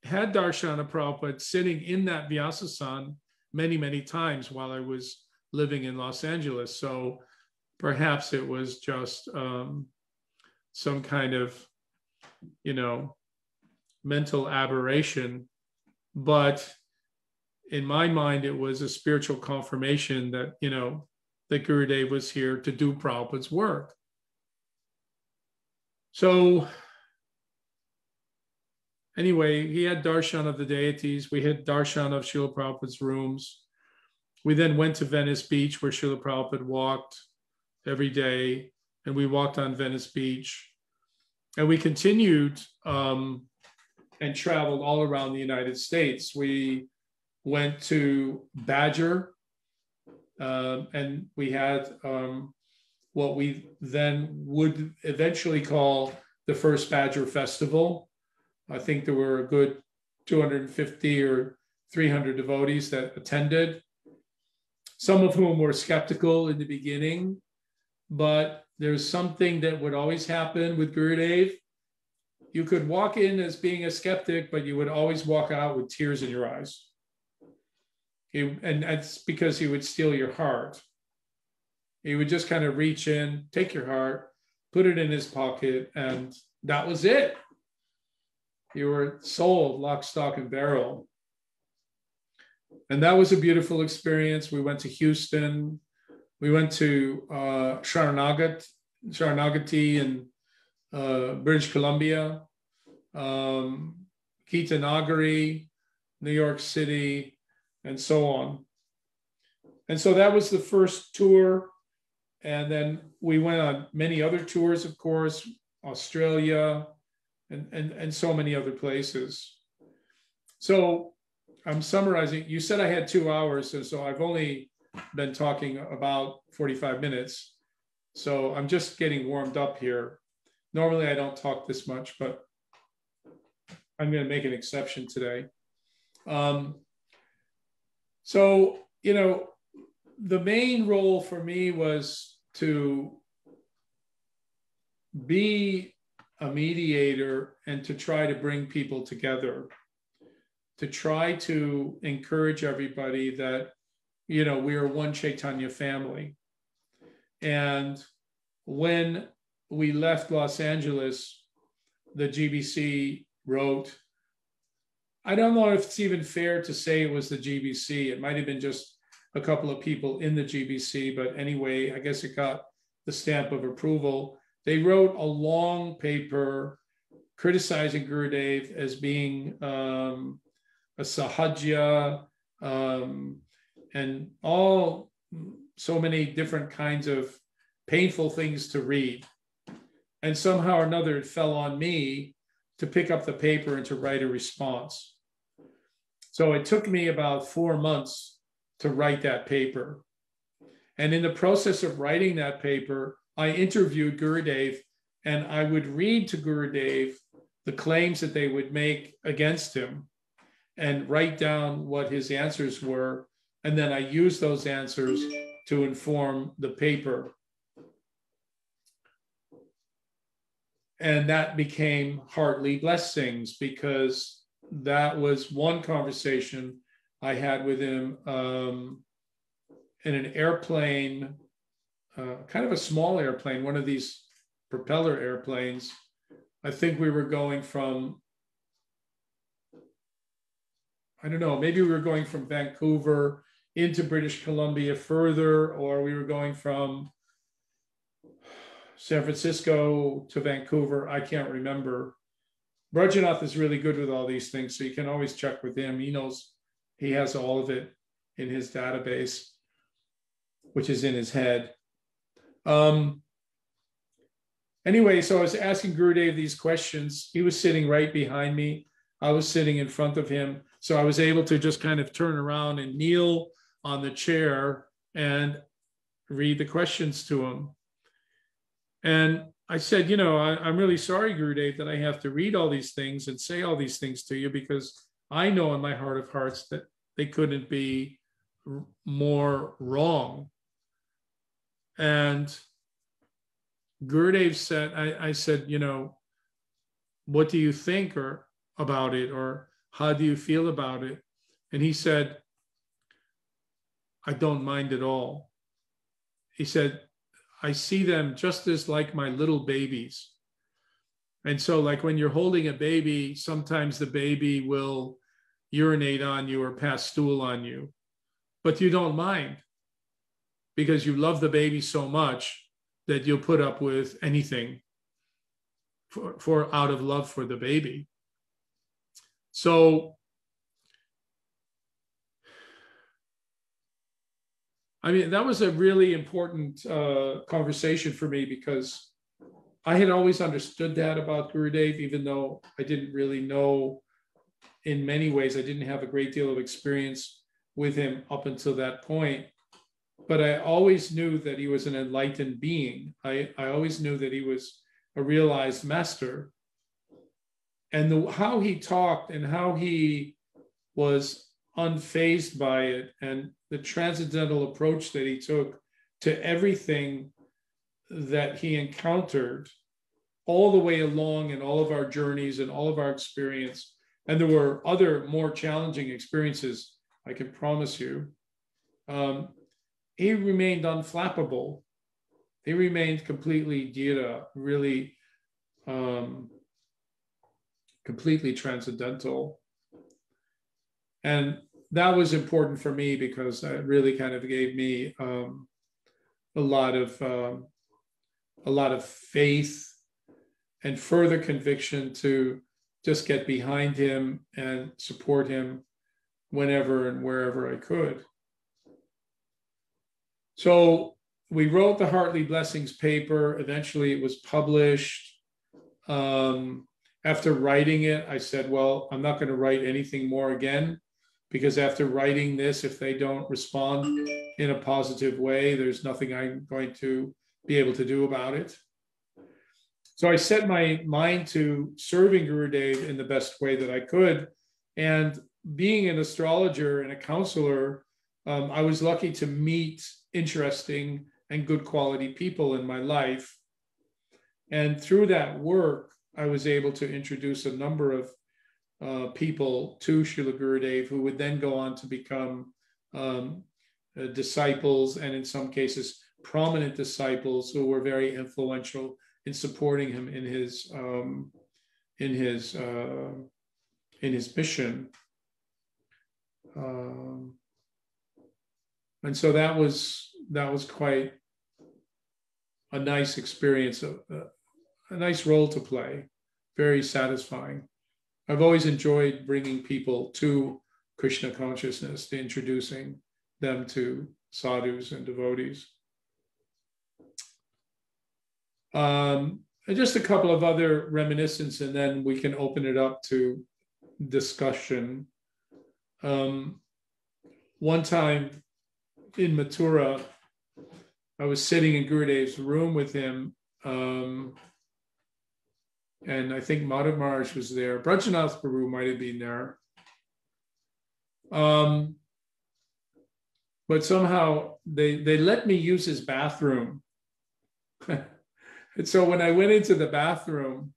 Darshan of Prabhupada sitting in that Vyasasana many, many times while I was living in Los Angeles. So perhaps it was just some kind of, mental aberration. But in my mind, it was a spiritual confirmation that, that Gurudev was here to do Prabhupada's work. So anyway, he had darshan of the deities. We had darshan of Srila Prabhupada's rooms. We then went to Venice Beach, where Srila Prabhupada walked every day, and we walked on Venice Beach. And we continued and traveled all around the United States. We went to Badger, and we had what we then would eventually call the first Badger Festival. I think there were a good 250 or 300 devotees that attended, some of whom were skeptical in the beginning, but there's something that would always happen with Gurudev. You could walk in as being a skeptic, but you would always walk out with tears in your eyes. And that's because he would steal your heart. He would just kind of reach in, take your heart, put it in his pocket, and that was it. You were sold lock, stock, and barrel. And that was a beautiful experience. We went to Houston. We went to Sharanagati in British Columbia, Kitanagari, New York City, and so on. And so that was the first tour. And then we went on many other tours, of course, Australia, and so many other places. So I'm summarizing. You said I had 2 hours, and so I've only been talking about 45 minutes. So I'm just getting warmed up here. Normally I don't talk this much, but I'm going to make an exception today. So, the main role for me was to be a mediator and to try to bring people together, to try to encourage everybody that, we are one Chaitanya family. And when we left Los Angeles, the GBC wrote, I don't know if it's even fair to say it was the GBC. It might have been just a couple of people in the GBC, but anyway, I guess it got the stamp of approval. They wrote a long paper criticizing Gurudev as being a sahajya, and all so many different kinds of painful things to read. And somehow or another, it fell on me to pick up the paper and to write a response. So it took me about 4 months to write that paper. And in the process of writing that paper, I interviewed Gurudev, and I would read to Gurudev the claims that they would make against him and write down what his answers were. And then I used those answers to inform the paper. And that became Hartley Blessings, because that was one conversation I had with him in an airplane, kind of a small airplane, one of these propeller airplanes. I think we were going from, I don't know, maybe we were going from Vancouver into British Columbia further, or we were going from San Francisco to Vancouver. I can't remember. Rajanath is really good with all these things, so you can always check with him. He knows, he has all of it in his database, which is in his head. Anyway, so I was asking Gurudev these questions. He was sitting right behind me. I was sitting in front of him. So I was able to just kind of turn around and kneel on the chair and read the questions to him. And I said, you know, I'm really sorry, Gurudev, that I have to read all these things and say all these things to you, because I know in my heart of hearts that they couldn't be more wrong. And Gurudev said, I said, you know, what do you think about it, or how do you feel about it? And he said, I don't mind at all. He said, I see them just as like my little babies. And so like when you're holding a baby, sometimes the baby will urinate on you or pass stool on you, but you don't mind because you love the baby so much that you'll put up with anything for out of love for the baby. So, I mean, that was a really important conversation for me, because I had always understood that about Gurudev, even though I didn't really know, in many ways, I didn't have a great deal of experience with him up until that point. But I always knew that he was an enlightened being. I always knew that he was a realized master. And how he talked and how he was unfazed by it, and the transcendental approach that he took to everything that he encountered all the way along in all of our journeys and all of our experience. And there were other more challenging experiences, I can promise you. He remained unflappable. He remained completely Dhira, really completely transcendental. And that was important for me, because it really kind of gave me a lot of faith and further conviction to just get behind him and support him whenever and wherever I could. So we wrote the Hartley Blessings paper. Eventually it was published. After writing it, I said, well, I'm not going to write anything more again, because after writing this, if they don't respond in a positive way, there's nothing I'm going to be able to do about it. So I set my mind to serving Gurudev in the best way that I could. And being an astrologer and a counselor, I was lucky to meet interesting and good quality people in my life. And through that work, I was able to introduce a number of people to Srila Gurudev, who would then go on to become disciples, and in some cases, prominent disciples who were very influential in supporting him in his mission. And so that was quite a nice experience, a nice role to play, very satisfying. I've always enjoyed bringing people to Krishna consciousness, to introducing them to sadhus and devotees. And just a couple of other reminiscences, and then we can open it up to discussion. One time in Mathura, I was sitting in Gurudev's room with him, and I think Madhav Maharaj was there. Brajanath Prabhu might have been there. But somehow they let me use his bathroom. And so when I went into the bathroom,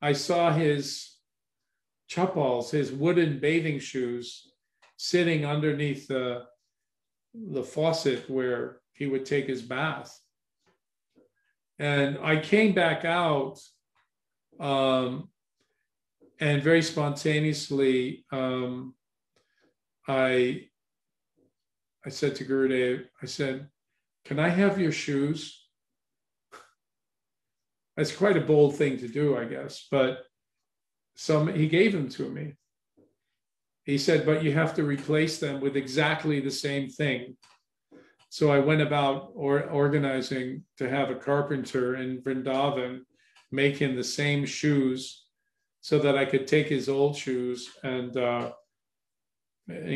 I saw his chappals, his wooden bathing shoes, sitting underneath the faucet where he would take his bath. And I came back out, and very spontaneously, I said to Gurudev, I said, "Can I have your shoes?" That's quite a bold thing to do, I guess, but he gave them to me. He said, "But you have to replace them with exactly the same thing." So I went about organizing to have a carpenter in Vrindavan make him the same shoes so that I could take his old shoes and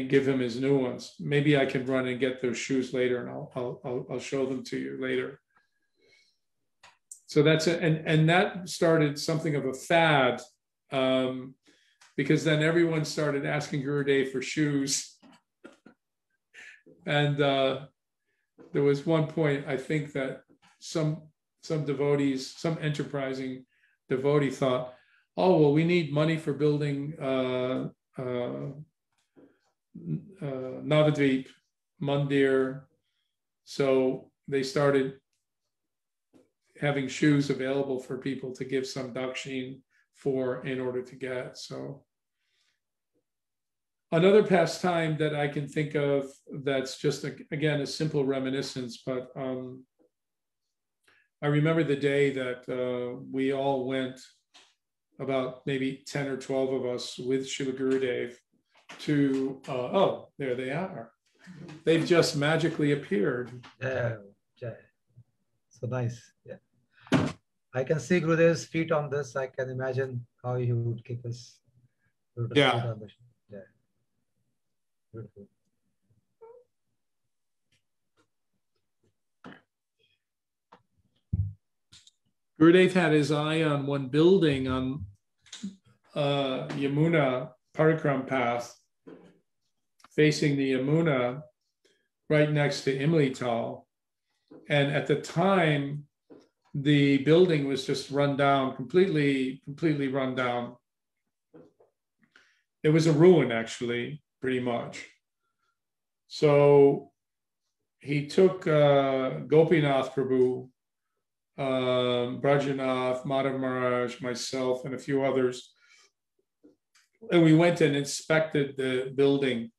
give him his new ones. Maybe I can run and get those shoes later, and I'll show them to you later. So that's it, and that started something of a fad, because then everyone started asking Gurudev for shoes, and there was one point I think that some devotees, some enterprising devotee thought, "Oh well, we need money for building Navadvip Mandir," so they started having shoes available for people to give some dakshin for in order to get. So another pastime that I can think of that's just, again, a simple reminiscence, but I remember the day that we all went, about maybe 10 or 12 of us with Srila Gurudev to, oh, there they are. They've just magically appeared. Yeah, so nice. Yeah. I can see Gurudev's feet on this. I can imagine how he would keep his feet on the, yeah. Beautiful. Gurudev had his eye on one building on Yamuna Parikram path, facing the Yamuna, right next to Imlital. And at the time, the building was just run down, completely run down. It was a ruin, actually, pretty much. So he took Gopinath Prabhu, Brajanath, Madhav Maharaj, myself, and a few others. And we went and inspected the building.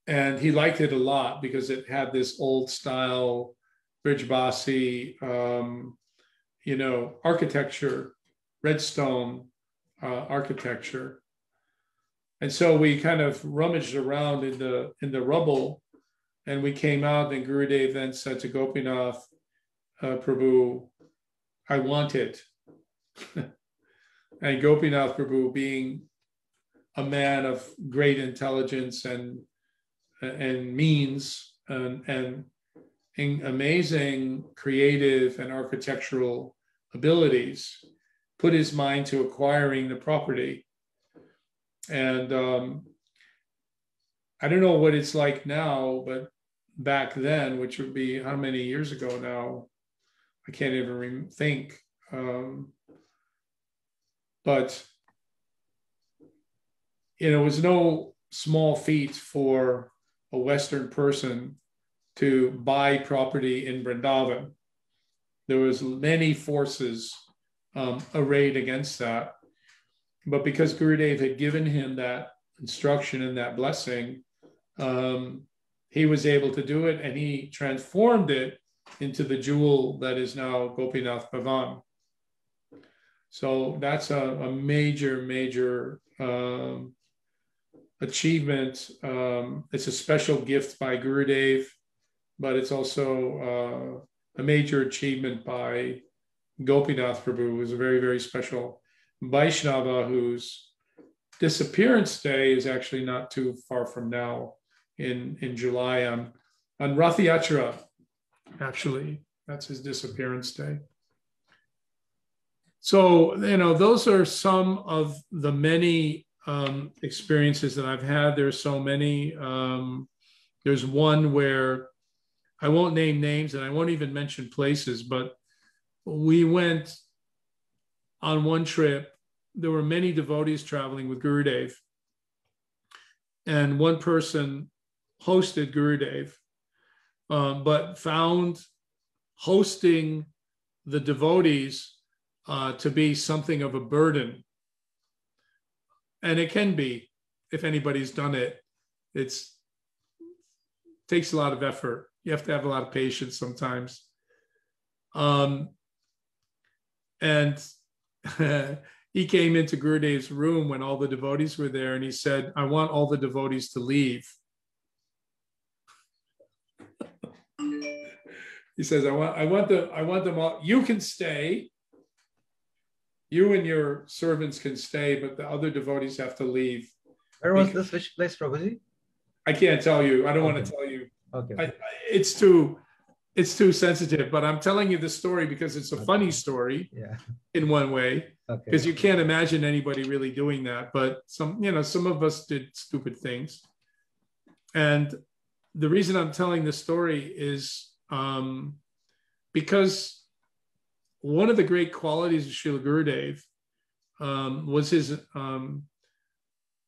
And he liked it a lot because it had this old style Brijbasi, architecture, redstone architecture. And so we kind of rummaged around in the rubble, and we came out, and Gurudev then said to Gopinath Prabhu, "I want it." And Gopinath Prabhu, being a man of great intelligence and means and amazing creative and architectural abilities, put his mind to acquiring the property. And I don't know what it's like now, but back then, which would be how many years ago now? I can't even think. But it was no small feat for a Western person to buy property in Vrindavan. There was many forces arrayed against that. But because Gurudev had given him that instruction and that blessing, he was able to do it, and he transformed it into the jewel that is now Gopinath Bhavan. So that's a major, major achievement. It's a special gift by Gurudev, but it's also a major achievement by Gopinath Prabhu, who's a very, very special Vaishnava whose disappearance day is actually not too far from now in July on Rath Yatra. Actually, that's his disappearance day. So, those are some of the many experiences that I've had. There's so many. There's one where I won't name names and I won't even mention places, but we went on one trip. There were many devotees traveling with Gurudev, and one person hosted Gurudev, but found hosting the devotees to be something of a burden. And it can be, if anybody's done it. It takes a lot of effort. You have to have a lot of patience sometimes. And he came into Gurudev's room when all the devotees were there, and he said, "I want all the devotees to leave." He says, I want them all. You can stay. You and your servants can stay, but the other devotees have to leave. Where was this? Which place, Prabhuji? I can't tell you. I don't want to tell you. Okay. It's too sensitive, but I'm telling you the story because it's a funny story. Yeah. In one way, because you can't imagine anybody really doing that. But some of us did stupid things. And the reason I'm telling this story is because one of the great qualities of Srila Gurudev was his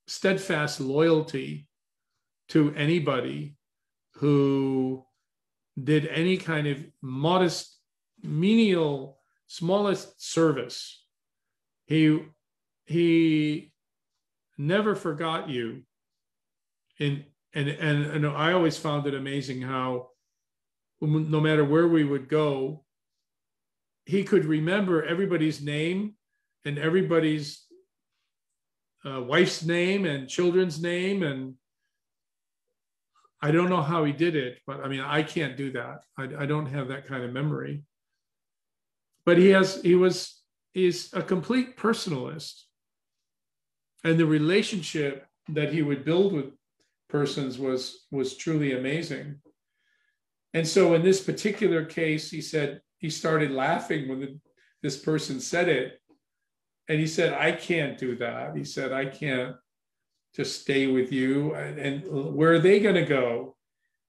steadfast loyalty to anybody who did any kind of modest, menial, smallest service. He never forgot you. And I always found it amazing how no matter where we would go, he could remember everybody's name and everybody's wife's name and children's name. And I don't know how he did it, but I mean, I can't do that. I don't have that kind of memory. But he's a complete personalist. And the relationship that he would build with persons was truly amazing. And so in this particular case, he said, he started laughing when this person said it. And he said, I can't do that. He said, I can't just stay with you. And where are they going to go?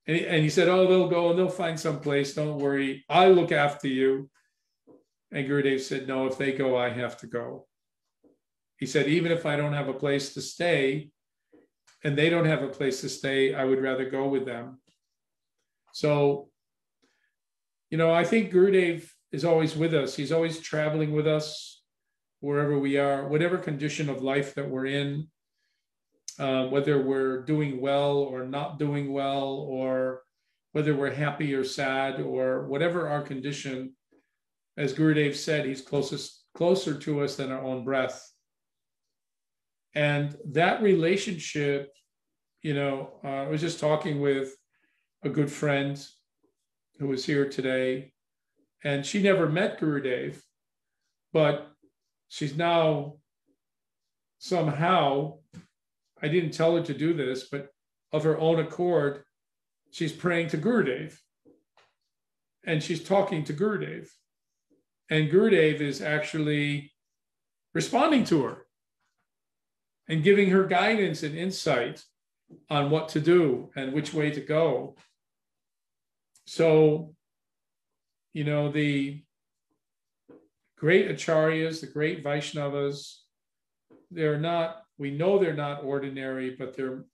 And he said, oh, they'll go and they'll find some place. Don't worry. I'll look after you. And Gurudev said, no, if they go, I have to go. He said, even if I don't have a place to stay and they don't have a place to stay, I would rather go with them. So, I think Gurudev is always with us. He's always traveling with us wherever we are, whatever condition of life that we're in, whether we're doing well or not doing well, or whether we're happy or sad, or whatever our condition. As Gurudev said, he's closer to us than our own breath. And that relationship, I was just talking with a good friend who was here today, and she never met Gurudev, but she's now somehow, I didn't tell her to do this, but of her own accord, she's praying to Gurudev, and she's talking to Gurudev. And Gurudev is actually responding to her and giving her guidance and insight on what to do and which way to go. So, the great acharyas, the great Vaishnavas, we know they're not ordinary, but they're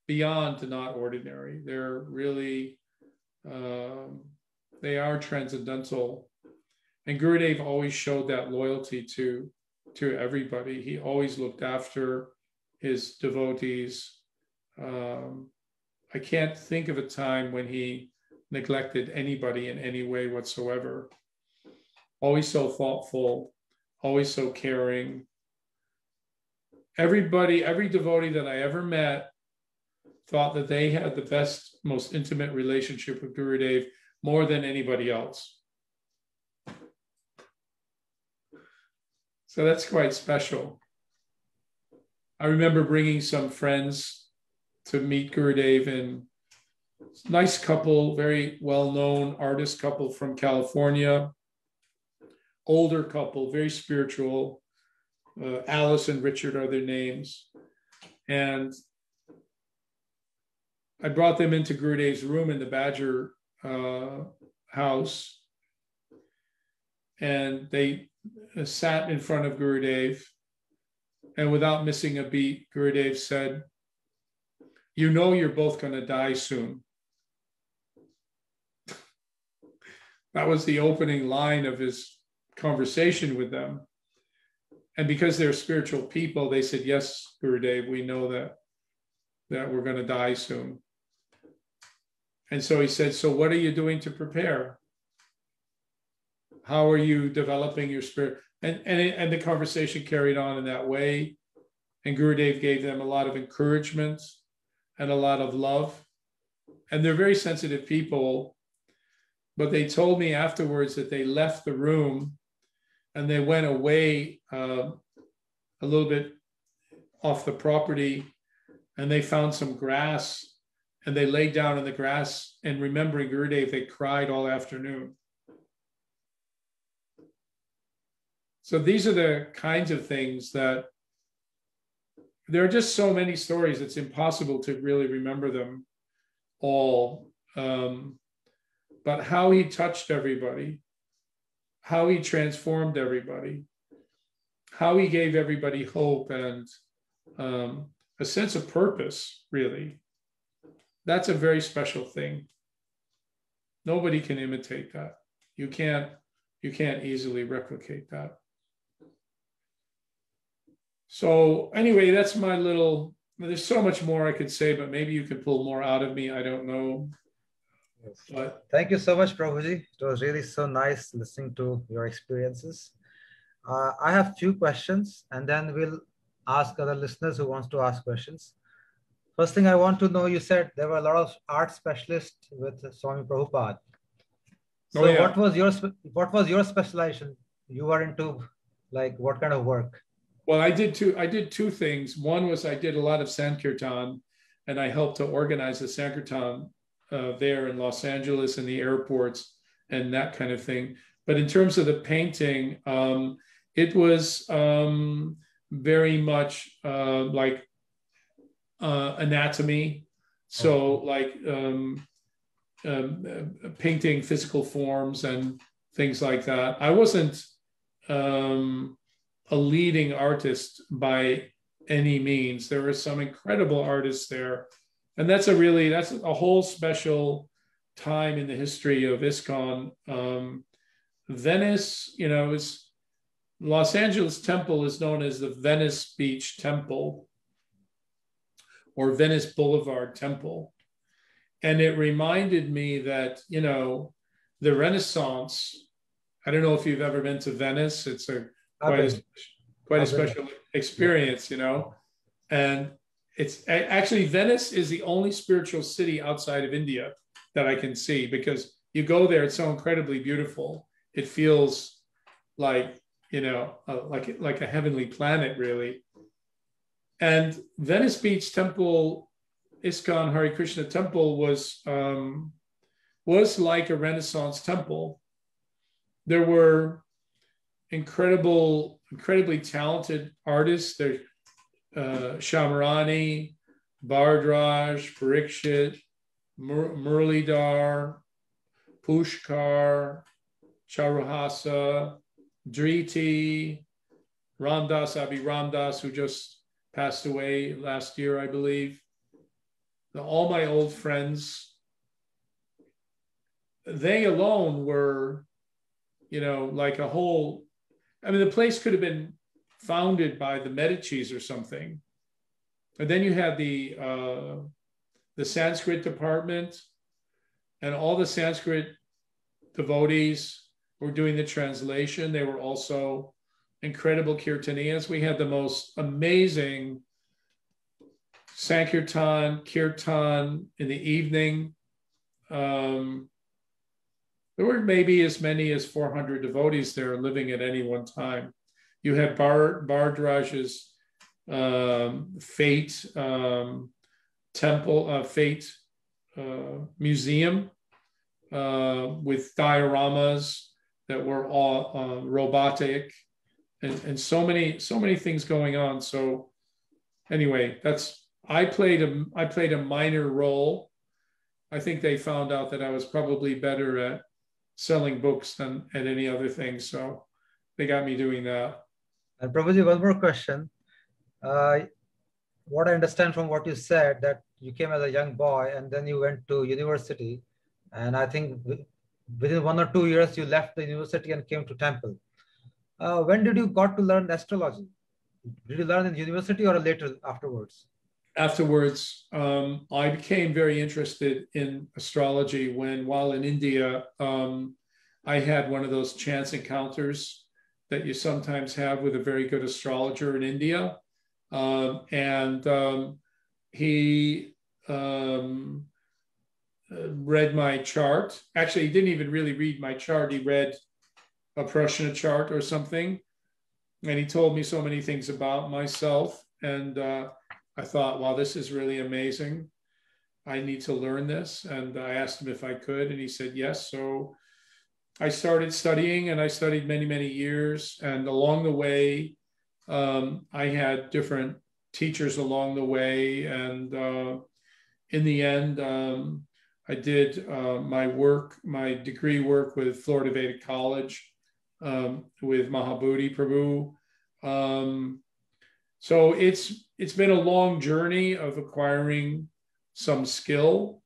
beyond not ordinary. They're really, they are transcendental. And Gurudev always showed that loyalty to everybody. He always looked after his devotees. I can't think of a time when he neglected anybody in any way whatsoever. Always so thoughtful, always so caring. Everybody, every devotee that I ever met thought that they had the best, most intimate relationship with Gurudev more than anybody else. So that's quite special. I remember bringing some friends to meet Gurudev, and nice couple, very well-known artist couple from California, older couple, very spiritual. Alice and Richard are their names. And I brought them into Gurudev's room in the Badger house. And they sat in front of Gurudev. And without missing a beat, Gurudev said, "You know you're both going to die soon." That was the opening line of his conversation with them. And because they're spiritual people, they said, "Yes, Gurudev, we know that we're going to die soon." And so he said, "So what are you doing to prepare? How are you developing your spirit?" And the conversation carried on in that way. And Gurudev gave them a lot of encouragement and a lot of love. And they're very sensitive people. But they told me afterwards that they left the room and they went away a little bit off the property, and they found some grass, and they laid down in the grass, and remembering Gurudev, they cried all afternoon. So these are the kinds of things that, there are just so many stories, it's impossible to really remember them all. But how he touched everybody, how he transformed everybody, how he gave everybody hope and a sense of purpose, really. That's a very special thing. Nobody can imitate that. You can't easily replicate that. So anyway, that's my little, there's so much more I could say, but maybe you could pull more out of me. I don't know. Yes. But thank you so much, Prabhuji. It was really so nice listening to your experiences. I have few questions, and then we'll ask other listeners who wants to ask questions. First thing I want to know, you said there were a lot of art specialists with Swami Prabhupada. So yeah. what was your specialization? You were into like what kind of work? Well, I did two things. One was I did a lot of Sankirtan, and I helped to organize the Sankirtan there in Los Angeles and the airports and that kind of thing. But in terms of the painting, it was very much like anatomy. So like painting physical forms and things like that. I wasn't a leading artist by any means. There were some incredible artists there. And that's a whole special time in the history of ISKCON. Venice, Los Angeles Temple is known as the Venice Beach Temple or Venice Boulevard Temple. And it reminded me that, the Renaissance, I don't know if you've ever been to Venice. It's quite a special experience, and it's actually, Venice is the only spiritual city outside of India that I can see, because you go there, it's so incredibly beautiful. It feels like, like a heavenly planet, really. And Venice Beach Temple, ISKCON Hare Krishna Temple was like a Renaissance temple. There were incredibly talented artists. There's Shamarani, Bhardraj, Parikshit, Muralidhar, Pushkar, Charuhasa, Driti, Ramdas, Abhi Ramdas, who just passed away last year, I believe. All my old friends, they alone were, like a whole, the place could have been founded by the Medicis or something. And then you had the the Sanskrit department, and all the Sanskrit devotees were doing the translation. They were also incredible kirtaniyas. We had the most amazing Sankirtan, Kirtan in the evening. There were maybe as many as 400 devotees there living at any one time. You had Bhardraj's fate temple, fate museum with dioramas that were all robotic, and so many things going on. So anyway, I played a minor role. I think they found out that I was probably better at selling books than at any other thing, so they got me doing that. And Prabhuji, one more question. What I understand from what you said, that you came as a young boy and then you went to university, and I think within 1 or 2 years you left the university and came to temple. When did you got to learn astrology? Did you learn in university or later afterwards? Afterwards, I became very interested in astrology while in India, I had one of those chance encounters that you sometimes have with a very good astrologer in India. He read my chart. Actually, he didn't even really read my chart. He read a Prashna chart or something. And he told me so many things about myself. And I thought, wow, this is really amazing. I need to learn this. And I asked him if I could, and he said yes. So I started studying, and I studied many, many years. And along the way, I had different teachers along the way. And in the end, I did my degree work with Florida Vedic College with Mahabodhi Prabhu. So it's been a long journey of acquiring some skill.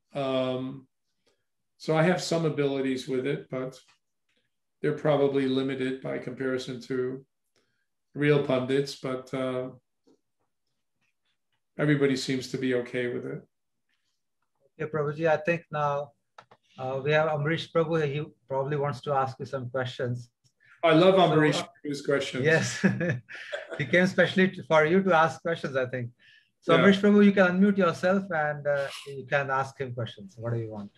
So I have some abilities with it, but they're probably limited by comparison to real pundits, but everybody seems to be okay with it. Okay, Prabhuji, I think now we have Amrish Prabhu. He probably wants to ask you some questions. I love Amrish Prabhu's questions. Yes, he came specially for you to ask questions, I think. So Yeah. Amrish Prabhu, you can unmute yourself and you can ask him questions. What do you want?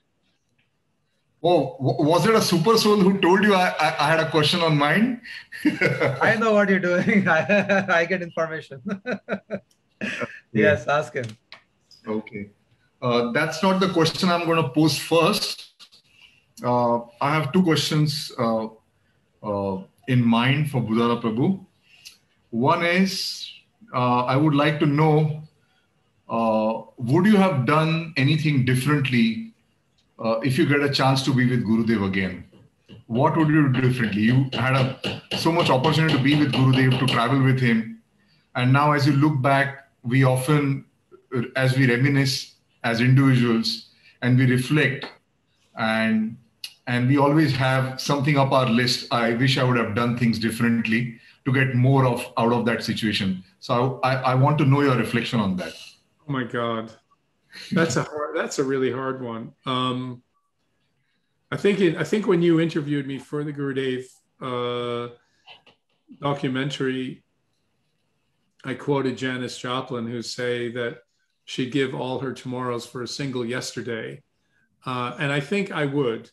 Oh, was it a super soul who told you I had a question on mind? I know what you're doing. I get information. Yes, ask him. Okay. That's not the question I'm going to pose first. I have two questions in mind for Bhudhara Prabhu. One is, I would like to know, would you have done anything differently if you get a chance to be with Gurudev again? What would you do differently? You had so much opportunity to be with Gurudev, to travel with him. And now as you look back, we often, as we reminisce as individuals and we reflect, and we always have something up our list. I wish I would have done things differently to get more out of that situation. So I want to know your reflection on that. Oh my God. That's a really hard one. I think when you interviewed me for the Gurudev documentary, I quoted Janis Joplin, who say that she'd give all her tomorrows for a single yesterday. And I think I would,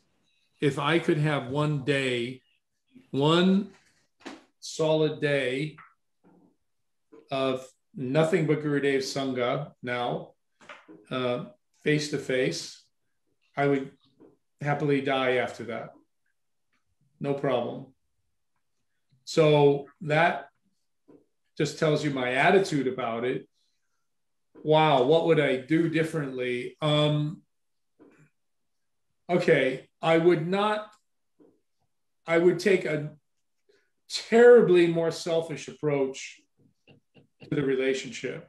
if I could have one solid day of nothing but Gurudev Sangha now, face to face, I would happily die after that. No problem. So that just tells you my attitude about it. Wow, what would I do differently? Okay, I would take a terribly more selfish approach to the relationship.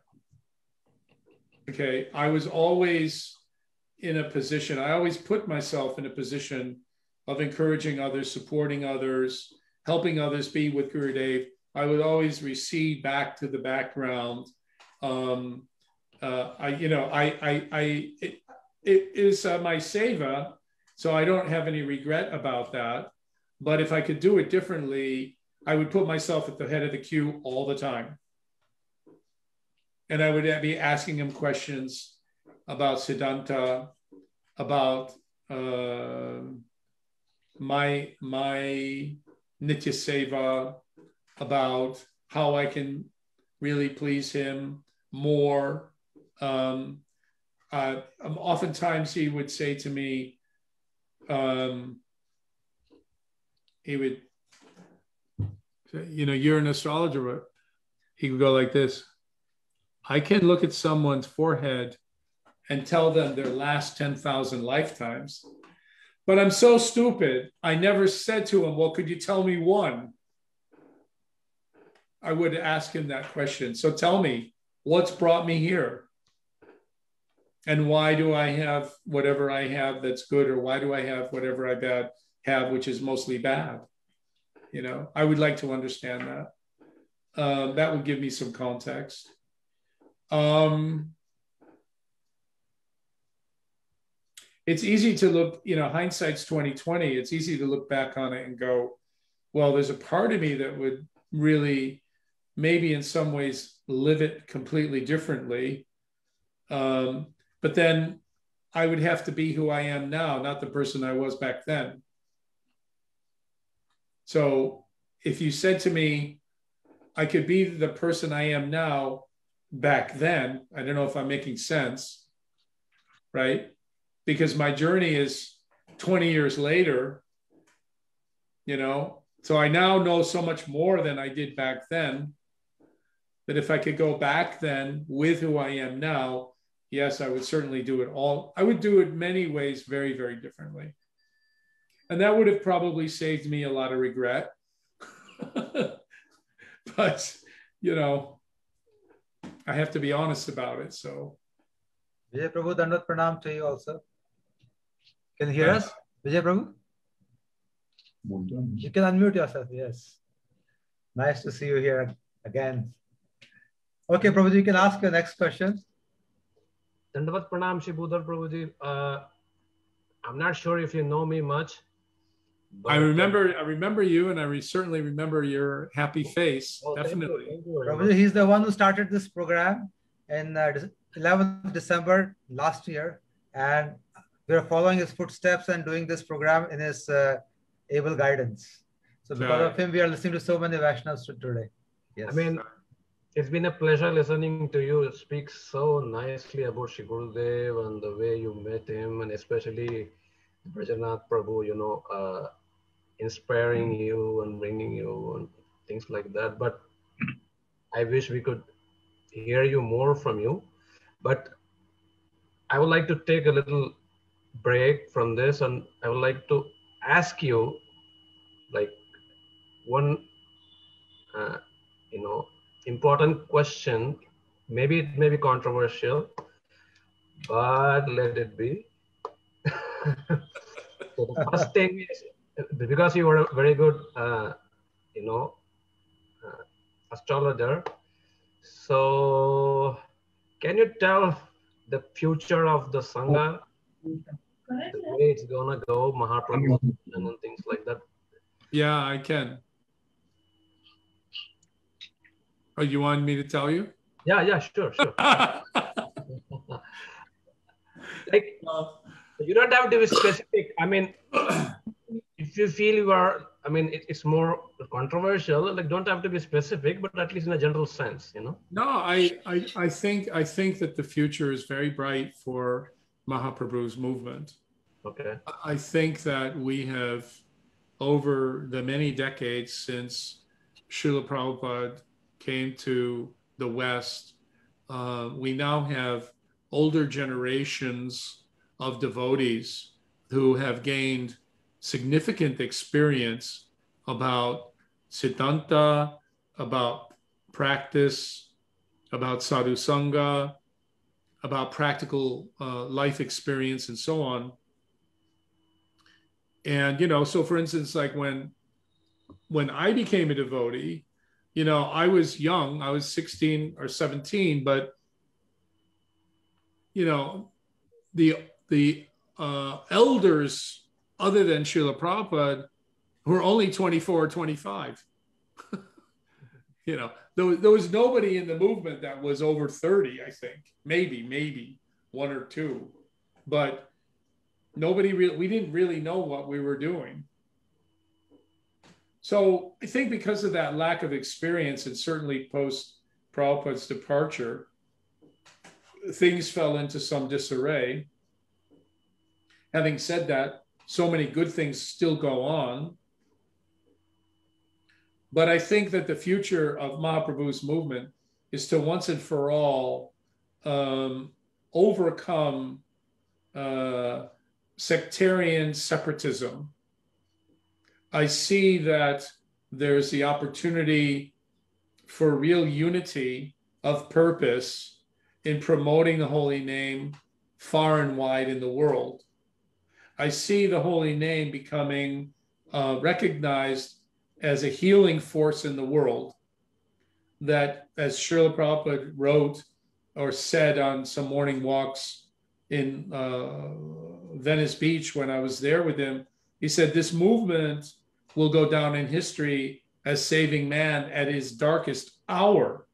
Okay, I was always in a position, I always put myself in a position of encouraging others, supporting others, helping others be with Gurudev. I would always recede back to the background. it is my seva, so I don't have any regret about that. But if I could do it differently, I would put myself at the head of the queue all the time. And I would be asking him questions about Siddhanta, about my Nitya Seva, about how I can really please him more. Oftentimes he would say to me, he would say, you know, you're an astrologer. He would go like this. I can look at someone's forehead and tell them their last 10,000 lifetimes. But I'm so stupid. I never said to him, well, could you tell me one? I would ask him that question. So tell me, what's brought me here? And why do I have whatever I have that's good? Or why do I have whatever I have, which is mostly bad? You know, I would like to understand that. That would give me some context. It's easy to look, you know, hindsight's 2020. It's easy to look back on it and go, well, there's a part of me that would really maybe in some ways live it completely differently. But then I would have to be who I am now, not the person I was back then. So if you said to me, I could be the person I am now back then, I don't know if I'm making sense, right? Because my journey is 20 years later, you know, so I now know so much more than I did back then, that if I could go back then with who I am now, yes, I would certainly do it all. I would do it many ways very, very differently. And that would have probably saved me a lot of regret. But, you know, I have to be honest about it, so. Vijay Prabhu, Dandavat Pranam to you also. Can you hear us, Vijay Prabhu? You can unmute yourself, yes. Nice to see you here again. Okay, Prabhuji, you can ask your next question. Dandavat Pranam, Shri Bhudhara Prabhuji. I'm not sure if you know me much. I remember you, and I certainly remember your happy face. Oh, definitely. Thank you Prabhuji, he's the one who started this program in 11th December last year, and we're following his footsteps and doing this program in his able guidance. So because of him, we are listening to so many Vaishnavas today. Yes. I mean, it's been a pleasure listening to you speak so nicely about Shri Gurudev and the way you met him, and especially Brajanath Prabhu, you know, inspiring you and bringing you and things like that. But I wish we could hear you more from you. But I would like to take a little break from this, and I would like to ask you like one, you know, important question. Maybe it may be controversial, but let it be. So the first thing is, because you were a very good, you know, astrologer. So can you tell the future of the Sangha, the way it's gonna go, Mahaprabhu and things like that? Yeah, I can. Oh, you want me to tell you? Yeah, sure. Like, you don't have to be specific. I mean, if you feel you are, I mean, it's more controversial, like don't have to be specific, but at least in a general sense, you know? No, I think that the future is very bright for Mahaprabhu's movement. Okay. I think that we have, over the many decades since Srila Prabhupada came to the West, we now have older generations of devotees who have gained significant experience about Siddhanta, about practice, about sadhu sangha, about practical life experience, and so on. And, you know, so for instance, like when I became a devotee, you know, I was young, I was 16 or 17, but, you know, the elders other than Srila Prabhupada were only 24 or 25. You know, there was nobody in the movement that was over 30, I think. Maybe one or two. But we didn't really know what we were doing. So I think because of that lack of experience, and certainly post Prabhupada's departure, things fell into some disarray. Having said that, so many good things still go on. But I think that the future of Mahaprabhu's movement is to once and for all overcome sectarian separatism. I see that there's the opportunity for real unity of purpose in promoting the holy name far and wide in the world. I see the holy name becoming recognized as a healing force in the world, that, as Srila Prabhupada wrote or said on some morning walks in Venice Beach when I was there with him, he said, this movement will go down in history as saving man at his darkest hour.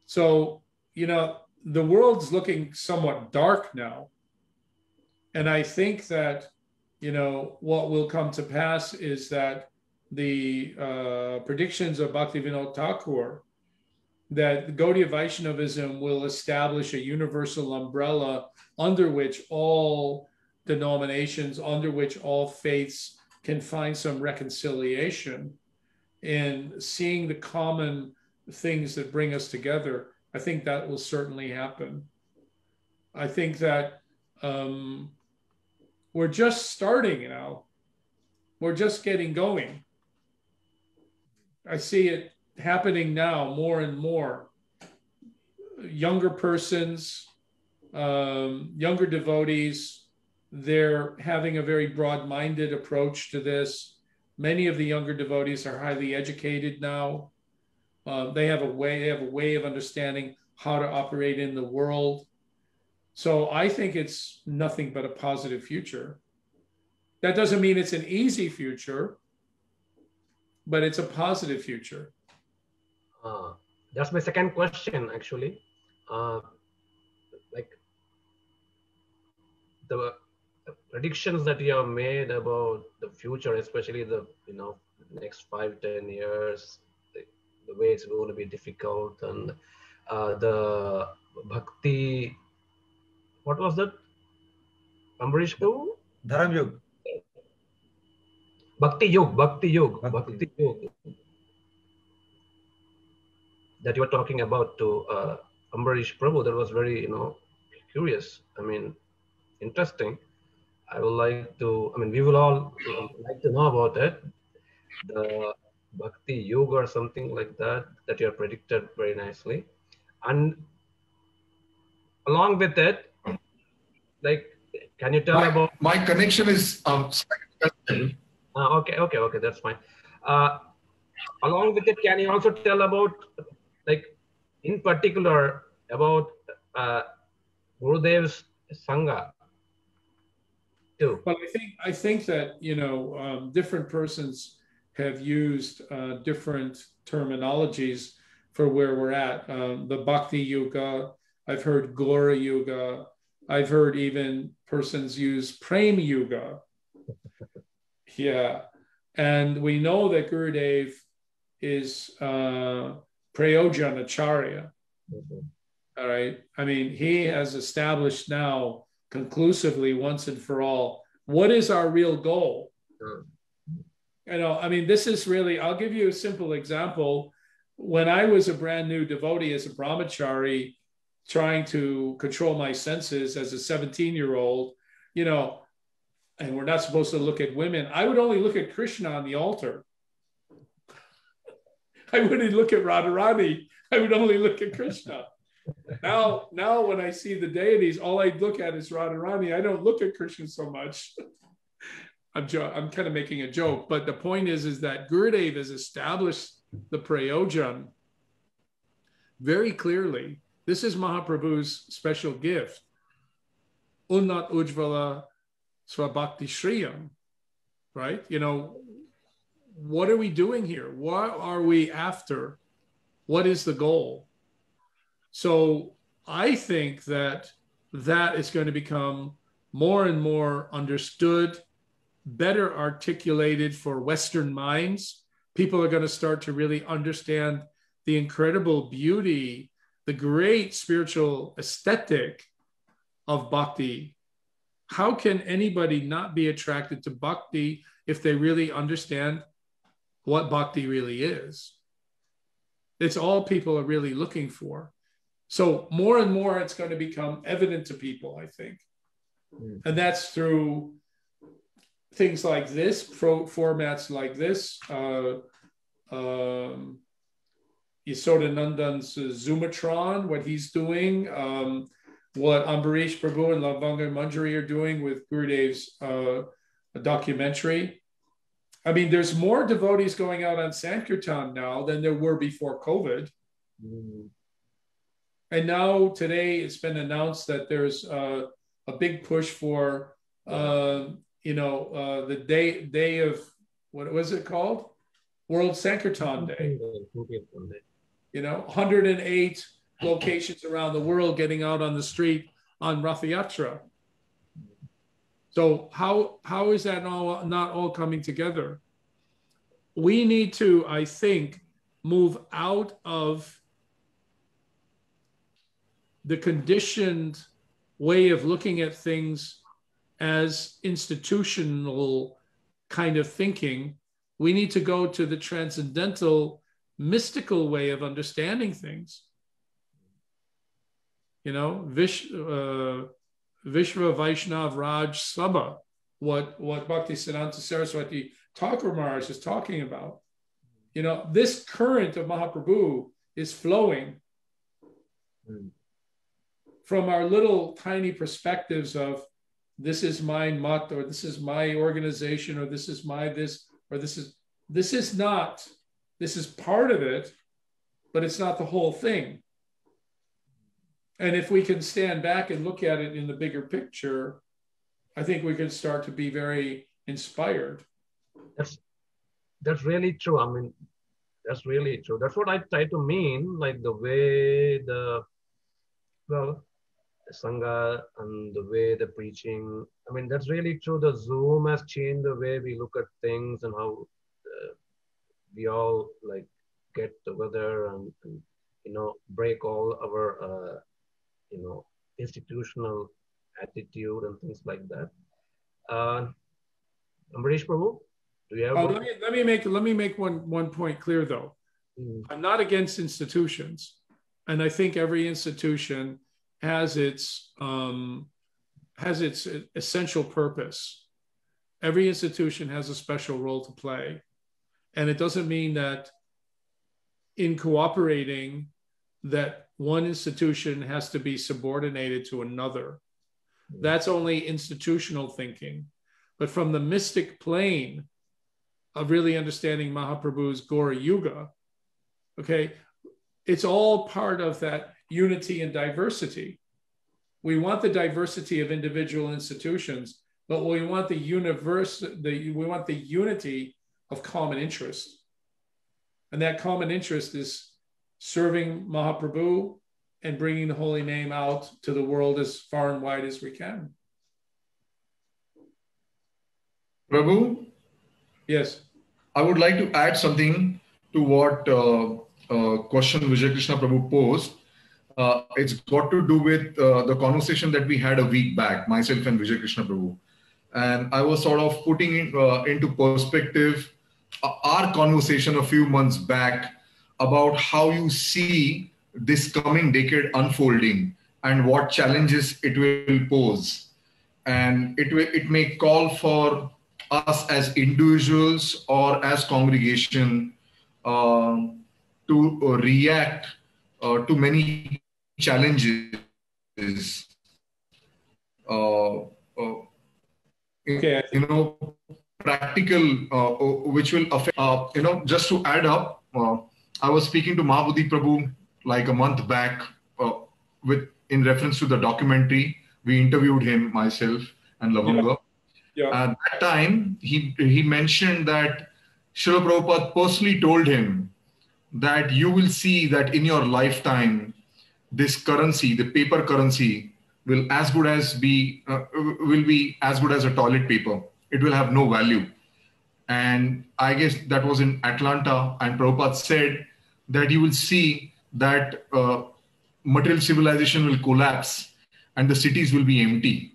So, you know, the world's looking somewhat dark now. And I think that, you know, what will come to pass is that the predictions of Bhaktivinoda Thakur, that Gaudiya Vaishnavism will establish a universal umbrella under which all denominations, under which all faiths can find some reconciliation in seeing the common things that bring us together. I think that will certainly happen. I think that we're just starting now. We're just getting going. I see it happening now more and more. Younger persons, younger devotees, they're having a very broad-minded approach to this. Many of the younger devotees are highly educated now. They have a way of understanding how to operate in the world. So I think it's nothing but a positive future. That doesn't mean it's an easy future, but it's a positive future. That's my second question, actually. Like the predictions that you have made about the future, especially the next 5-10 years, the way it's going to be difficult, and the bhakti. What was that? Ambarish Prabhu? Dharam Yug. Bhakti Yug. That you were talking about to Ambarish Prabhu, that was very, curious. I mean, interesting. I would like to, we will all like to know about it. The Bhakti Yoga or something like that, that you have predicted very nicely. And along with it, like, can you tell about... My connection is... Okay, that's fine. Along with it, can you also tell about, like, in particular, about Gurudev's Sangha too? Well, I think that, different persons have used different terminologies for where we're at. The Bhakti Yuga, I've heard Gora Yuga, I've heard even persons use Prem Yuga. Yeah. And we know that Gurudev is Prayojan Acharya. All right. I mean, he has established now conclusively once and for all, what is our real goal? This is really, I'll give you a simple example. When I was a brand new devotee as a brahmachari, trying to control my senses as a 17-year-old, and we're not supposed to look at women, I would only look at Krishna on the altar. I wouldn't look at Radharani. I would only look at Krishna. Now when I see the deities, all I look at is Radharani. I don't look at Krishna so much. I'm kind of making a joke, but the point is that Gurudev has established the Prayojan very clearly. This is Mahaprabhu's special gift. Unnat Ujvala Swabhakti Shriyam, right? You know, what are we doing here? What are we after? What is the goal? So I think that that is going to become more and more understood, better articulated for Western minds. People are going to start to really understand the incredible beauty, the great spiritual aesthetic of bhakti. How can anybody not be attracted to bhakti if they really understand what bhakti really is? It's all people are really looking for. So more and more it's going to become evident to people, I think. And that's through things like this, formats like this, Yasodanandan's Zoomatron, what he's doing, what Ambarish Prabhu and Lavanga Manjari are doing with Gurudev's documentary. I mean, there's more devotees going out on Sankirtan now than there were before COVID. And now today it's been announced that there's a big push for, the day of, what was it called? World Sankirtan Day. 108 locations around the world getting out on the street on Rath Yatra. So how is that not all coming together? We need to, I think, move out of the conditioned way of looking at things as institutional kind of thinking. We need to go to the transcendental, mystical way of understanding things. Vishwa Vaishnav Raj Sabha, what Bhaktisiddhanta Saraswati Thakur Maharaj is talking about. This current of Mahaprabhu is flowing from our little tiny perspectives of this is my mat, or this is my organization, or this is my this, or this is not, this is part of it, but it's not the whole thing. And if we can stand back and look at it in the bigger picture, I think we can start to be very inspired. That's really true. I mean, that's really true. That's what I try to mean, like the way the Sangha and the way the preaching, I mean, that's really true. The Zoom has changed the way we look at things and how we all like get together and break all our, institutional attitude and things like that. Ambarish Prabhu, do you have? Let me make one point clear though. I'm not against institutions, and I think every institution has its essential purpose. Every institution has a special role to play, and it doesn't mean that in cooperating that one institution has to be subordinated to another. That's only institutional thinking. But from the mystic plane of really understanding Mahaprabhu's Gaura Yuga, okay, it's all part of that unity and diversity. We want the diversity of individual institutions, but we want the unity of common interest. And that common interest is serving Mahaprabhu and bringing the holy name out to the world as far and wide as we can. Prabhu? Yes. I would like to add something to what question Vijay Krishna Prabhu posed. It's got to do with the conversation that we had a week back, myself and Vijay Krishna Prabhu. And I was sort of putting into perspective our conversation a few months back about how you see this coming decade unfolding and what challenges it will pose. And it may call for us as individuals or as congregation to react to many challenges. Practical, which will affect, just to add up, I was speaking to Mahabodhi Prabhu like a month back in reference to the documentary we interviewed him, myself and Lavanga. Yeah. At that time, he mentioned that Srila Prabhupada personally told him that you will see that in your lifetime, this currency, the paper currency, will be as good as a toilet paper. It will have no value. And I guess that was in Atlanta, and Prabhupada said that you will see that material civilization will collapse and the cities will be empty.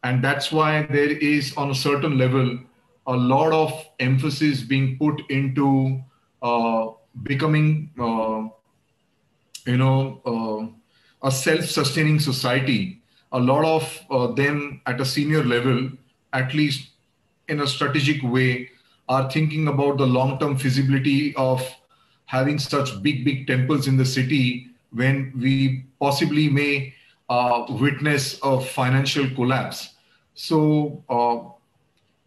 And that's why there is, on a certain level, a lot of emphasis being put into becoming, a self-sustaining society. A lot of them at a senior level, at least in a strategic way, are thinking about the long-term feasibility of having such big temples in the city when we possibly may witness a financial collapse. So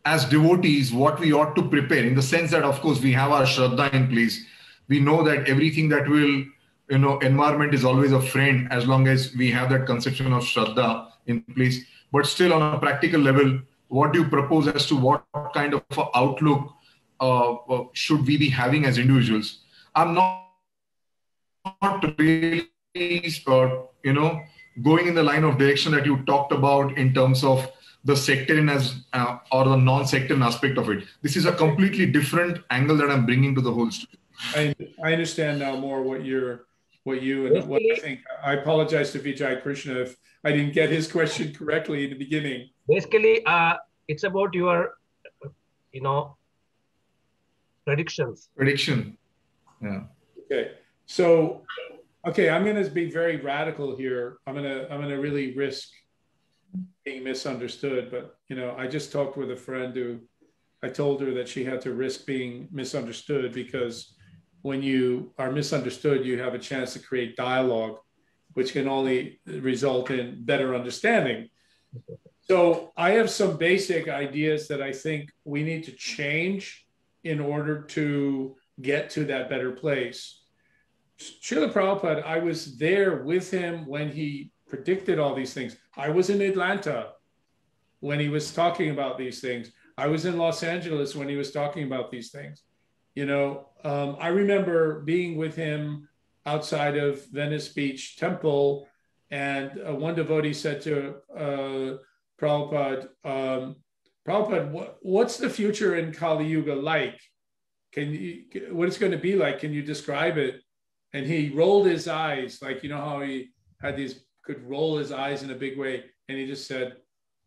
as devotees, what we ought to prepare, in the sense that, of course, we have our Shraddha in place. We know that everything that will, environment is always a friend as long as we have that conception of Shraddha in place. But still, on a practical level, what do you propose as to what kind of outlook should we be having as individuals? I'm not really, going in the line of direction that you talked about in terms of the sectarian or the non-sectarian aspect of it. This is a completely different angle that I'm bringing to the whole story. I understand now more what I think. I apologize to Vijay Krishna if I didn't get his question correctly in the beginning. Basically, it's about your, predictions. Prediction. Yeah. Okay. So, I'm going to be very radical here. I'm going to really risk being misunderstood. But, I just talked with a friend who I told her that she had to risk being misunderstood, because when you are misunderstood, you have a chance to create dialogue, which can only result in better understanding. So I have some basic ideas that I think we need to change in order to get to that better place. Srila Prabhupada, I was there with him when he predicted all these things. I was in Atlanta when he was talking about these things. I was in Los Angeles when he was talking about these things. I remember being with him outside of Venice Beach Temple, and one devotee said to Prabhupada, Prabhupada, what's the future in Kali Yuga like? What it's going to be like? Can you describe it? And he rolled his eyes, like, how he could roll his eyes in a big way. And he just said,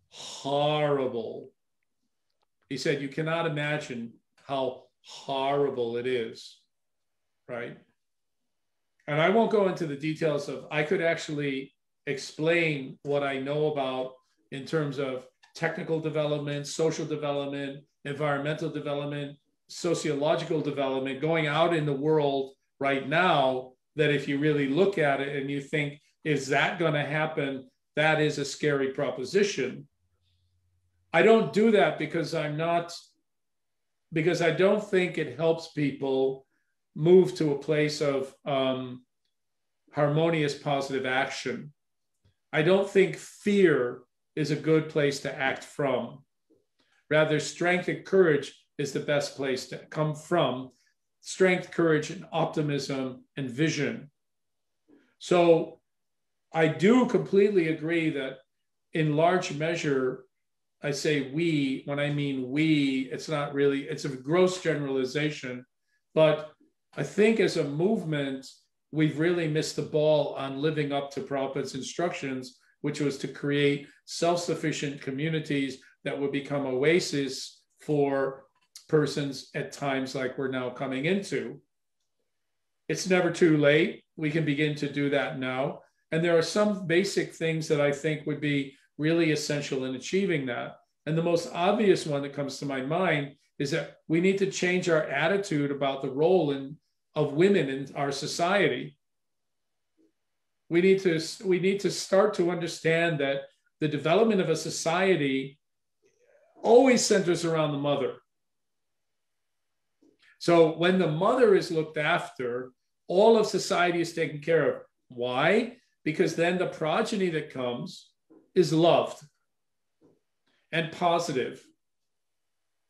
horrible. He said, you cannot imagine how horrible it is, right? And I won't go into the details I could actually explain what I know about in terms of technical development, social development, environmental development, sociological development, going out in the world right now, that if you really look at it and you think, is that going to happen? That is a scary proposition. I don't do that because I don't think it helps people move to a place of harmonious positive action. I don't think fear is a good place to act from. Rather, strength and courage is the best place to come from. Strength, courage, and optimism and vision. So I do completely agree that in large measure, I say we, when I mean we, it's not really, it's a gross generalization, but I think as a movement, we've really missed the ball on living up to Prabhupada's instructions, which was to create self-sufficient communities that would become oases for persons at times like we're now coming into. It's never too late. We can begin to do that now. And there are some basic things that I think would be really essential in achieving that. And the most obvious one that comes to my mind is that we need to change our attitude about the role of women in our society. We need to start to understand that the development of a society always centers around the mother. So when the mother is looked after, all of society is taken care of. Why? Because then the progeny that comes is loved and positive,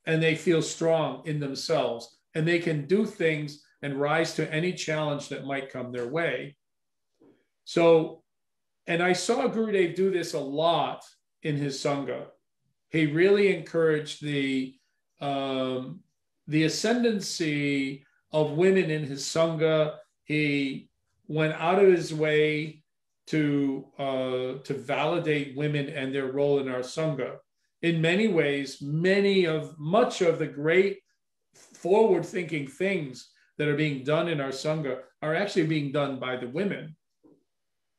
and they feel strong in themselves, and they can do things and rise to any challenge that might come their way. So, and I saw Gurudev do this a lot in his Sangha. He really encouraged the ascendancy of women in his Sangha. He went out of his way to validate women and their role in our Sangha. In many ways, much of the great forward-thinking things that are being done in our Sangha are actually being done by the women.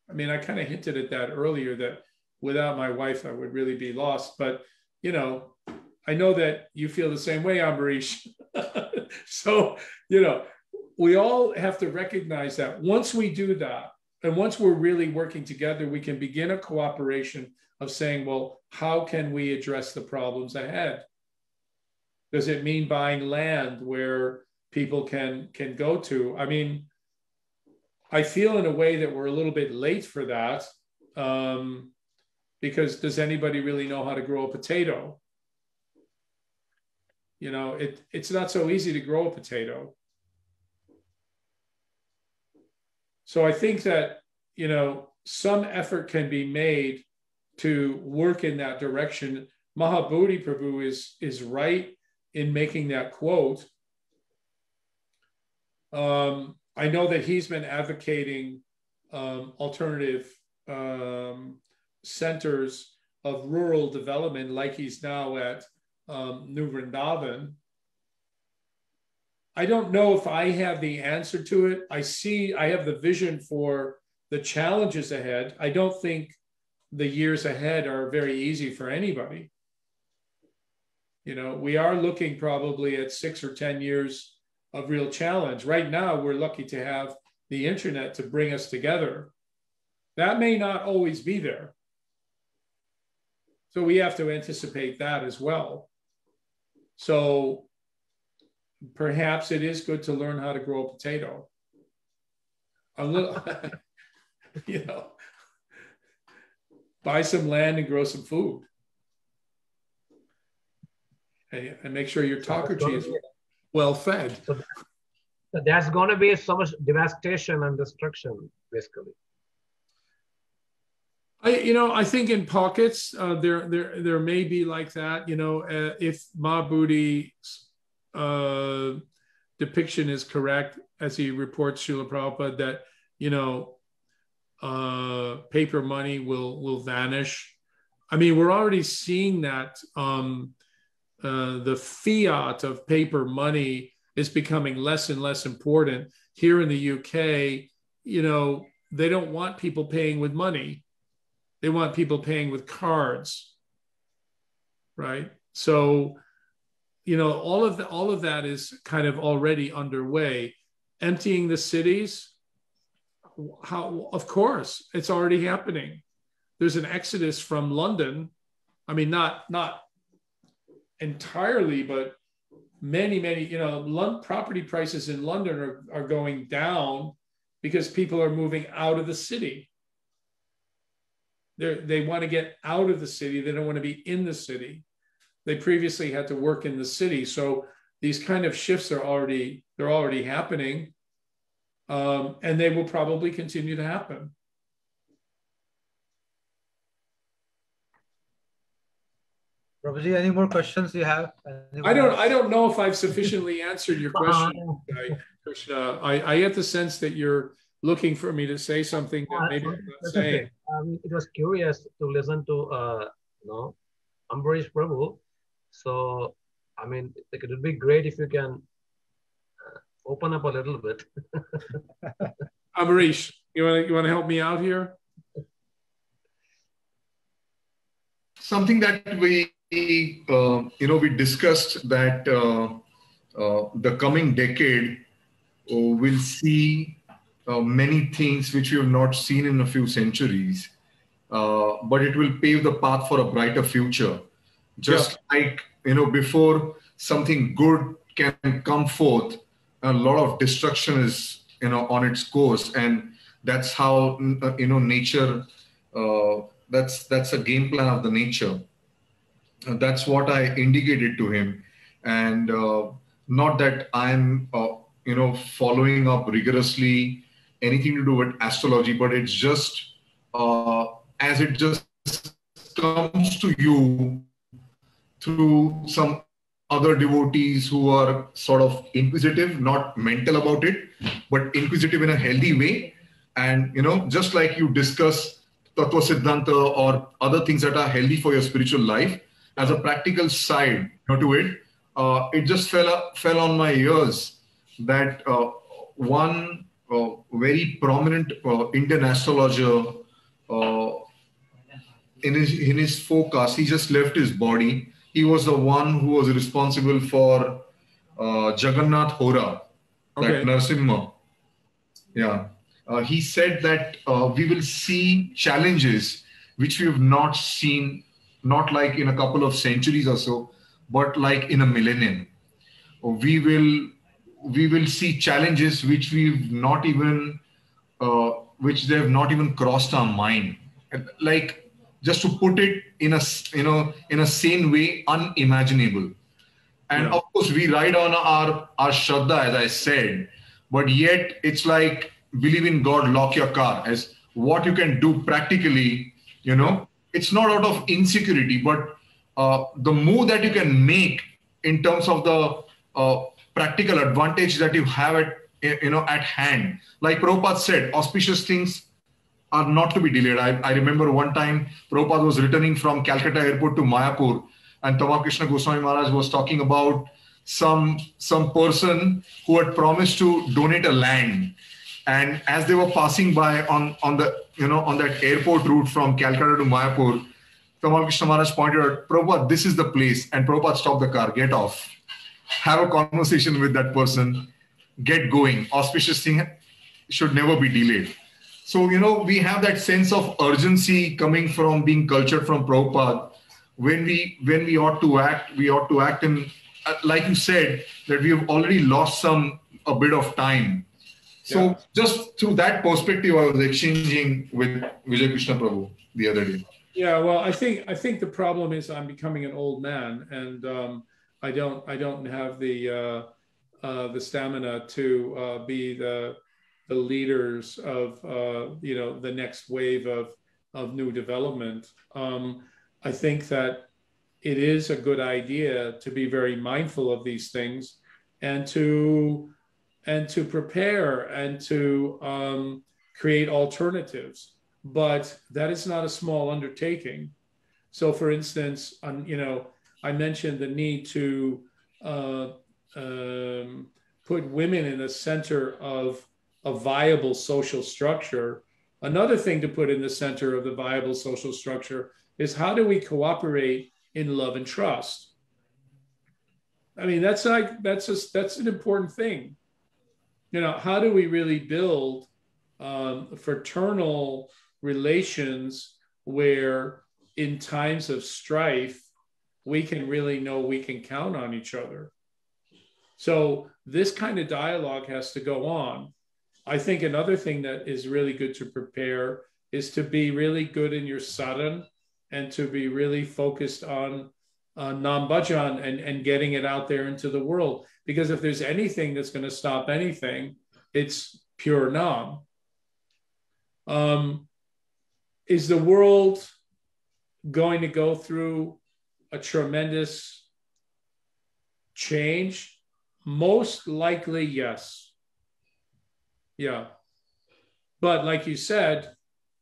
I mean, I kind of hinted at that earlier, that without my wife, I would really be lost. But, you know, I know that you feel the same way, Ambarish. So, you know, we all have to recognize that once we do that, and once we're really working together, we can begin a cooperation of saying, well, how can we address the problems ahead? Does it mean buying land where people can go to? I mean, I feel in a way that we're a little bit late for that, because does anybody really know how to grow a potato? You know, it's not so easy to grow a potato. So I think that, you know, some effort can be made to work in that direction. Mahabodhi Prabhu is right in making that quote. I know that he's been advocating alternative centers of rural development, like he's now at New Vrindavan. I don't know if I have the answer to it. I have the vision for the challenges ahead. I don't think the years ahead are very easy for anybody. You know, we are looking probably at 6 or 10 years of real challenge. Right now, we're lucky to have the internet to bring us together. That may not always be there. So we have to anticipate that as well. So perhaps it is good to learn how to grow a potato. A little, you know, buy some land and grow some food. And make sure your Thakurji is well fed. So that's going to be so much devastation and destruction, basically. I think in pockets there may be like that. You know, if Mahabodhi's depiction is correct, as he reports Srila Prabhupada, that, you know, paper money will vanish. I mean, we're already seeing that. The fiat of paper money is becoming less and less important. Here in the UK, you know, they don't want people paying with money. They want people paying with cards, right? So, you know, all of that is kind of already underway. Emptying the cities, of course, it's already happening. There's an exodus from London. I mean, not entirely, but many, you know, property prices in London are going down because people are moving out of the city. They want to get out of the city. They don't want to be in the city. They previously had to work in the city. So these kind of shifts are already happening, and they will probably continue to happen. Prabhuji, any more questions you have? I don't know if I've sufficiently answered your question, Krishna. I get the sense that you're looking for me to say something that maybe I'm not saying. Okay. It was curious to listen to Ambarish Prabhu. So, I mean, it would be great if you can open up a little bit. Ambarish, you want to help me out here? Something that we discussed that the coming decade will see many things which we have not seen in a few centuries, but it will pave the path for a brighter future. Just like, before something good can come forth, a lot of destruction is, on its course. And that's how, nature that's a game plan of the nature. That's what I indicated to him, and not that I'm following up rigorously anything to do with astrology, but it's just as it just comes to you through some other devotees who are sort of inquisitive, not mental about it, but inquisitive in a healthy way. And just like you discuss Tattva Siddhanta or other things that are healthy for your spiritual life, as a practical side to it, it just fell on my ears that one very prominent Indian astrologer, in his forecast, he just left his body. He was the one who was responsible for Jagannath Hora, Okay. that Narasimha. Yeah. He said that we will see challenges which we have not seen, not like in a couple of centuries or so, but like in a millennium. We will see challenges which we've not even, which they have not even crossed our mind. Like, just to put it in a sane way, unimaginable. And of course, we ride on our Shraddha, as I said, but yet it's like, believe in God, lock your car, as what you can do practically, it's not out of insecurity, but the move that you can make in terms of the practical advantage that you have at hand. Like Prabhupada said, auspicious things are not to be delayed. I remember one time Prabhupada was returning from Calcutta airport to Mayapur, and Tamal Krishna Goswami Maharaj was talking about some person who had promised to donate a land. And as they were passing by on that airport route from Calcutta to Mayapur, Tamal Krishna Maharaj pointed out, Prabhupada, this is the place. And Prabhupada stopped the car, get off, have a conversation with that person, get going. Auspicious thing should never be delayed. So, we have that sense of urgency coming from being cultured from Prabhupada. When we ought to act in, like you said, that we have already lost a bit of time. So just through that perspective, I was exchanging with Vijay Krishna Prabhu the other day. Yeah, well, I think the problem is I'm becoming an old man, and I don't have the stamina to be the leaders of the next wave of new development. I think that it is a good idea to be very mindful of these things, and to prepare and to create alternatives. But that is not a small undertaking. So, for instance, I mentioned the need to put women in the center of a viable social structure. Another thing to put in the center of the viable social structure is, how do we cooperate in love and trust? I mean, that's an important thing. How do we really build fraternal relations where in times of strife, we can really know we can count on each other? So this kind of dialogue has to go on. I think another thing that is really good to prepare is to be really good in your sadhana, and to be really focused on Nam Bhajan and getting it out there into the world. Because if there's anything that's going to stop anything, it's pure Nam. Is the world going to go through a tremendous change? Most likely, yes. Yeah. But like you said,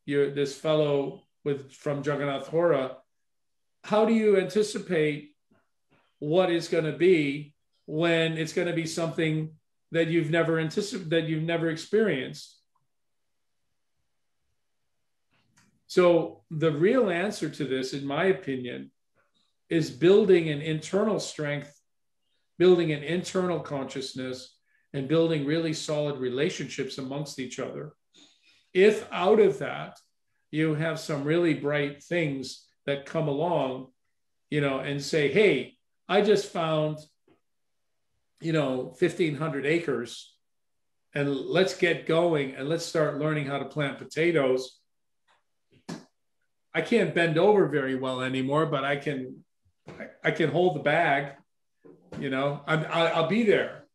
this fellow from Jagannath Hora, how do you anticipate what is going to be when it's going to be something that you've never experienced? So the real answer to this, in my opinion, is building an internal strength, building an internal consciousness, and building really solid relationships amongst each other. If out of that, you have some really bright things that come along, and say, hey, I just found, 1,500 acres, and let's get going and let's start learning how to plant potatoes. I can't bend over very well anymore, but I can hold the bag, you know, I'll be there,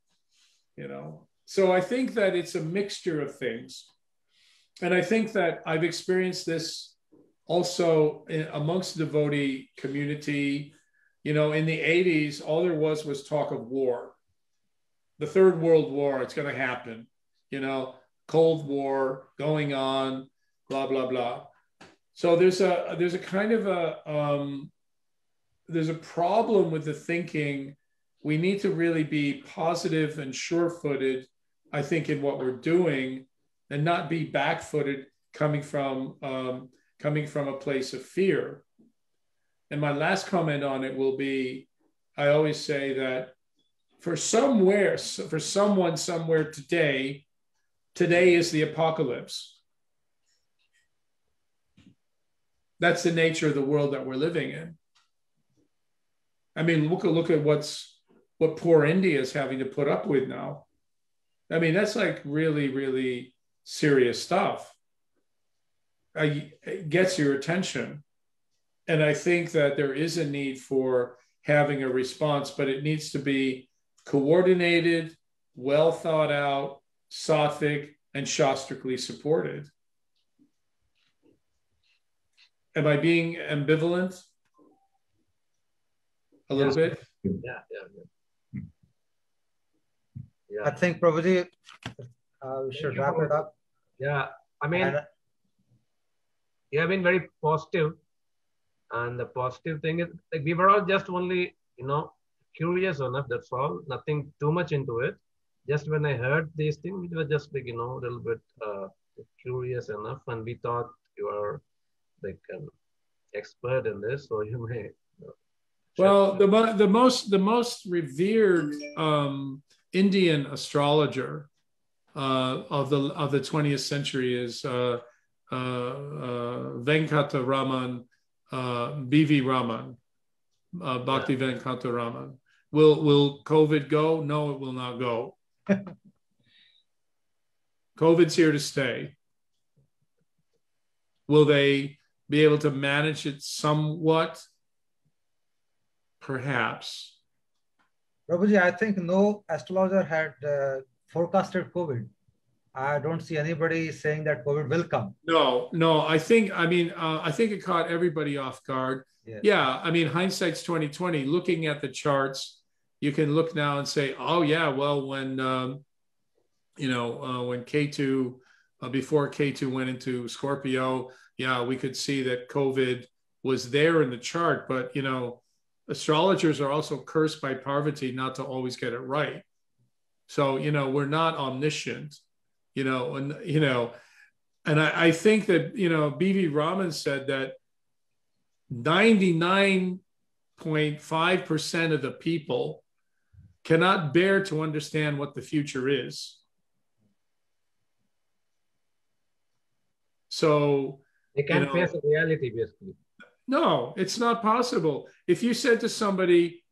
you know. So I think that it's a mixture of things. And I think that I've experienced this also amongst the devotee community. You know, in the 80s, all there was talk of war. The Third World War, it's going to happen. You know, Cold War going on, blah, blah, blah. So there's a kind of there's a problem with the thinking. We need to really be positive and sure-footed, I think, in what we're doing, and not be back-footed coming from a place of fear. And my last comment on it will be, I always say that for someone somewhere today is the apocalypse. That's the nature of the world that we're living in. I mean, look at what poor India is having to put up with now. I mean, that's like really, really serious stuff. It gets your attention. And I think that there is a need for having a response, but it needs to be coordinated, well thought out, sattvic, and shastrically supported. Am I being ambivalent? A little bit? Yeah. I think, Prabhuji, we should wrap it up. Yeah, I mean, you have been very positive. And the positive thing is, like, we were all just only, you know, curious enough, that's all. Nothing too much into it. Just when I heard these things, we were just like, you know, a little bit curious enough. And we thought you are like an expert in this, so you may. Well, the most revered Indian astrologer of the 20th century is Venkata Raman, B.V. Raman, Bhakti Venkata Raman. Will COVID go? No, it will not go. COVID's here to stay. Will they be able to manage it somewhat? Perhaps. Prabhuji, I think no astrologer had forecasted COVID. I don't see anybody saying that COVID will come. No. I think it caught everybody off guard. Yes. Yeah. I mean, hindsight's 2020. Looking at the charts, you can look now and say, oh yeah, well, when K2, before K2 went into Scorpio, yeah, we could see that COVID was there in the chart, but you know, astrologers are also cursed by Parvati not to always get it right. So, you know, we're not omniscient, and I think that, B.V. Raman said that 99.5% of the people cannot bear to understand what the future is. So they can't face the reality, basically. No, it's not possible. If you said to somebody,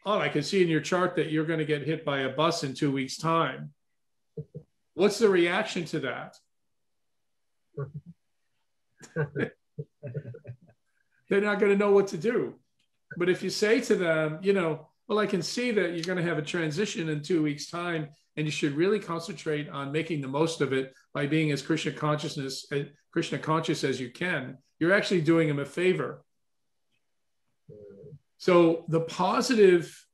oh, I can see in your chart that you're going to get hit by a bus in 2 weeks' time, what's the reaction to that? They're not going to know what to do. But if you say to them, well, I can see that you're going to have a transition in 2 weeks' time, and you should really concentrate on making the most of it by being as Krishna conscious as you can, you're actually doing them a favor. So the positive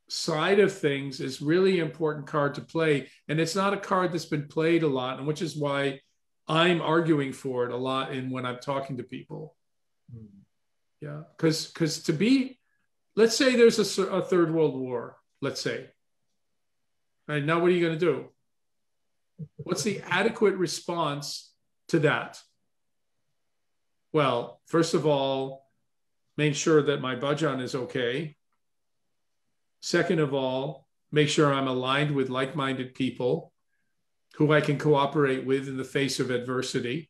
side of things is really important card to play. And it's not a card that's been played a lot, and which is why I'm arguing for it a lot when I'm talking to people. Yeah, because let's say there's a third world war, let's say. Right, now what are you going to do? What's the adequate response to that? Well, first of all, make sure that my bhajan is okay. Second of all, make sure I'm aligned with like-minded people who I can cooperate with in the face of adversity.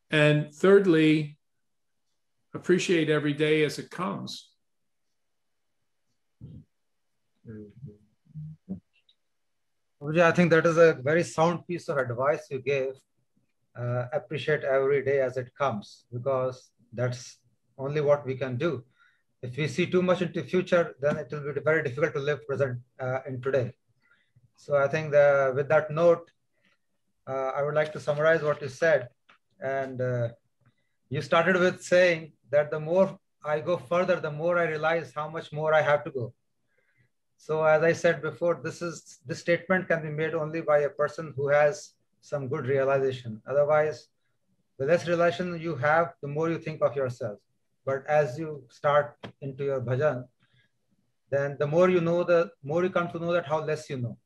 And thirdly, appreciate every day as it comes. I think that is a very sound piece of advice you gave. appreciate every day as it comes, because that's only what we can do. If we see too much into the future, then it will be very difficult to live present in today. So I think with that note, I would like to summarize what you said. And you started with saying that the more I go further, the more I realize how much more I have to go. So as I said before, this statement can be made only by a person who has some good realization. Otherwise, the less realization you have, the more you think of yourself. But as you start into your bhajan, then the more you know, the more you come to know that how less you know.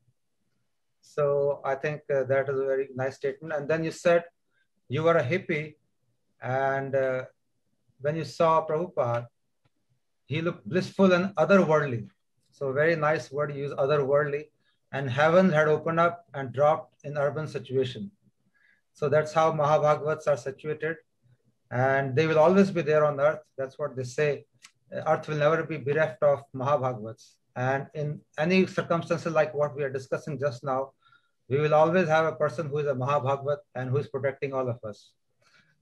So I think that is a very nice statement. And then you said you were a hippie, and when you saw Prabhupada, he looked blissful and otherworldly. So very nice word you use, otherworldly. And heaven had opened up and dropped in urban situation. So that's how Mahabhagavats are situated. And they will always be there on earth. That's what they say. Earth will never be bereft of Mahabhagavats. And in any circumstances like what we are discussing just now, we will always have a person who is a Mahabhagavat and who is protecting all of us.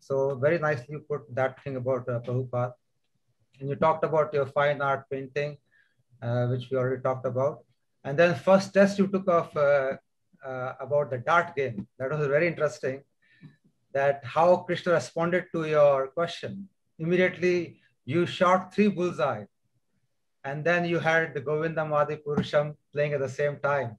So very nicely you put that thing about Prabhupada. And you talked about your fine art painting, which we already talked about. And then first test you took off about the dart game. That was very interesting, that how Krishna responded to your question. Immediately you shot 3 bullseye, and then you had the Govindam Adi Purusham playing at the same time.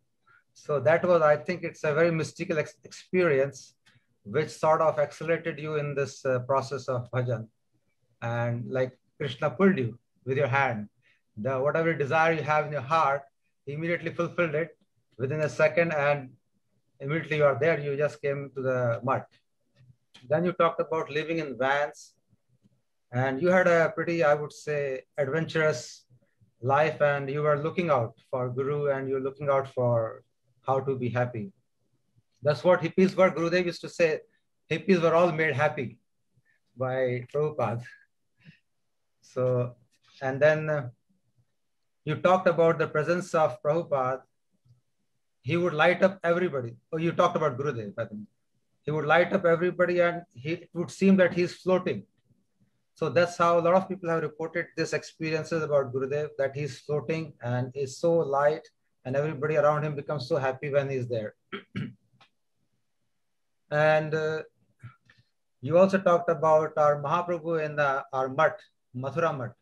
So that was, I think it's a very mystical experience, which sort of accelerated you in this process of bhajan. And like Krishna pulled you with your hand. Whatever desire you have in your heart, he immediately fulfilled it within a second, and immediately you are there, you just came to the mud. Then you talked about living in vans, and you had a pretty, I would say, adventurous life, and you were looking out for Guru, and you're looking out for how to be happy. That's what hippies were. Gurudev used to say, hippies were all made happy by Prabhupada. So, and then you talked about the presence of Prabhupada. He would light up everybody. Oh, you talked about Gurudev, I think. He would light up everybody, and it would seem that he's floating. So that's how a lot of people have reported these experiences about Gurudev, that he's floating and is so light, and everybody around him becomes so happy when he's there. And you also talked about our Mahaprabhu in our mutt, Mathura mutt.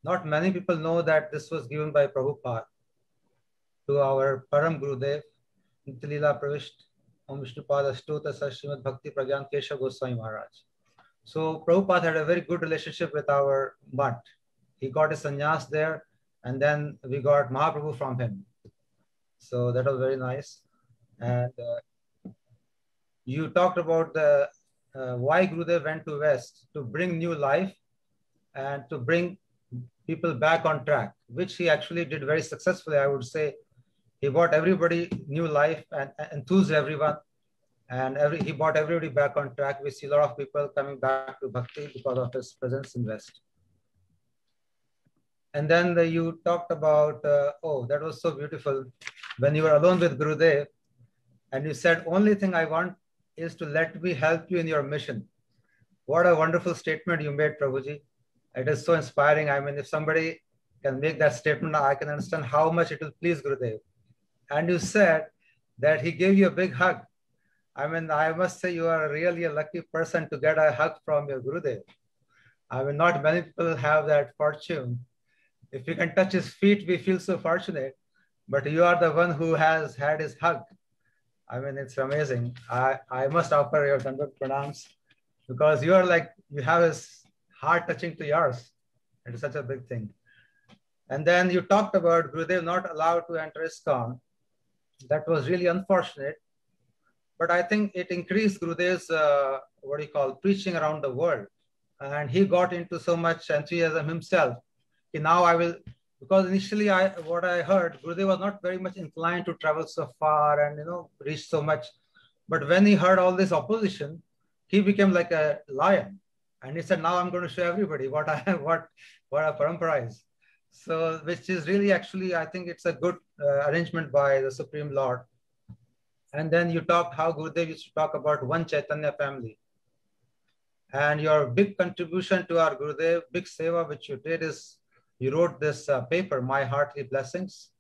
Not many people know that this was given by Prabhupada to our Param Gurudev, Nityalila Pravisht, Om Vishnupada Stota Srimad Bhakti Pragyan Kesha Gosvami Maharaj. So Prabhupada had a very good relationship with our mutt. He got his sannyas there, and then we got Mahaprabhu from him. So that was very nice. And you talked about the why Gurudev went to West, to bring new life and to bring people back on track, which he actually did very successfully, I would say. He brought everybody new life and enthused everyone, and he brought everybody back on track. We see a lot of people coming back to Bhakti because of his presence in West. And then you talked about, oh, that was so beautiful, when you were alone with Gurudev, and you said, only thing I want is to let me help you in your mission. What a wonderful statement you made, Prabhuji. It is so inspiring. I mean, if somebody can make that statement, I can understand how much it will please Gurudev. And you said that he gave you a big hug. I mean, I must say you are really a lucky person to get a hug from your Gurudev. I mean, not many people have that fortune. If we can touch his feet, we feel so fortunate. But you are the one who has had his hug. I mean, it's amazing. I must offer your Dandavat Pranams, because you are like, you have his heart touching to yours. It is such a big thing. And then you talked about Gurudev not allowed to enter ISKCON. That was really unfortunate. But I think it increased Gurudev's, preaching around the world. And he got into so much enthusiasm himself. Now I will, because initially what I heard, Gurudev was not very much inclined to travel so far and, reach so much. But when he heard all this opposition, he became like a lion. And he said, now I'm going to show everybody what a parampara is. So, which is really actually, I think it's a good arrangement by the Supreme Lord. And then you talked how Gurudev used to talk about one Chaitanya family. And your big contribution to our Gurudev, big seva which you did is you wrote this paper, My Hartley Blessings.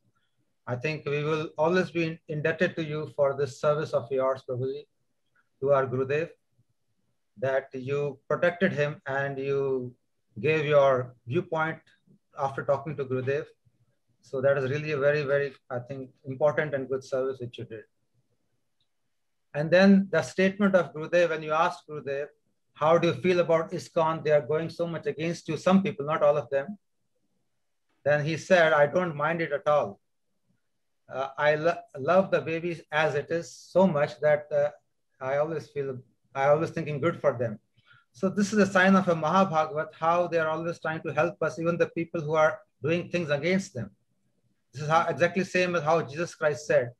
I think we will always be indebted to you for this service of yours, Prabhuji, to our Gurudev, that you protected him and you gave your viewpoint after talking to Gurudev. So that is really a very, very, I think, important and good service which you did. And then the statement of Gurudev, when you asked Gurudev, how do you feel about ISKCON? They are going so much against you, some people, not all of them. Then he said, I don't mind it at all. I love the babies as it is so much that I always thinking good for them. So this is a sign of a Mahabhagavat, how they are always trying to help us, even the people who are doing things against them. This is how, exactly same as how Jesus Christ said,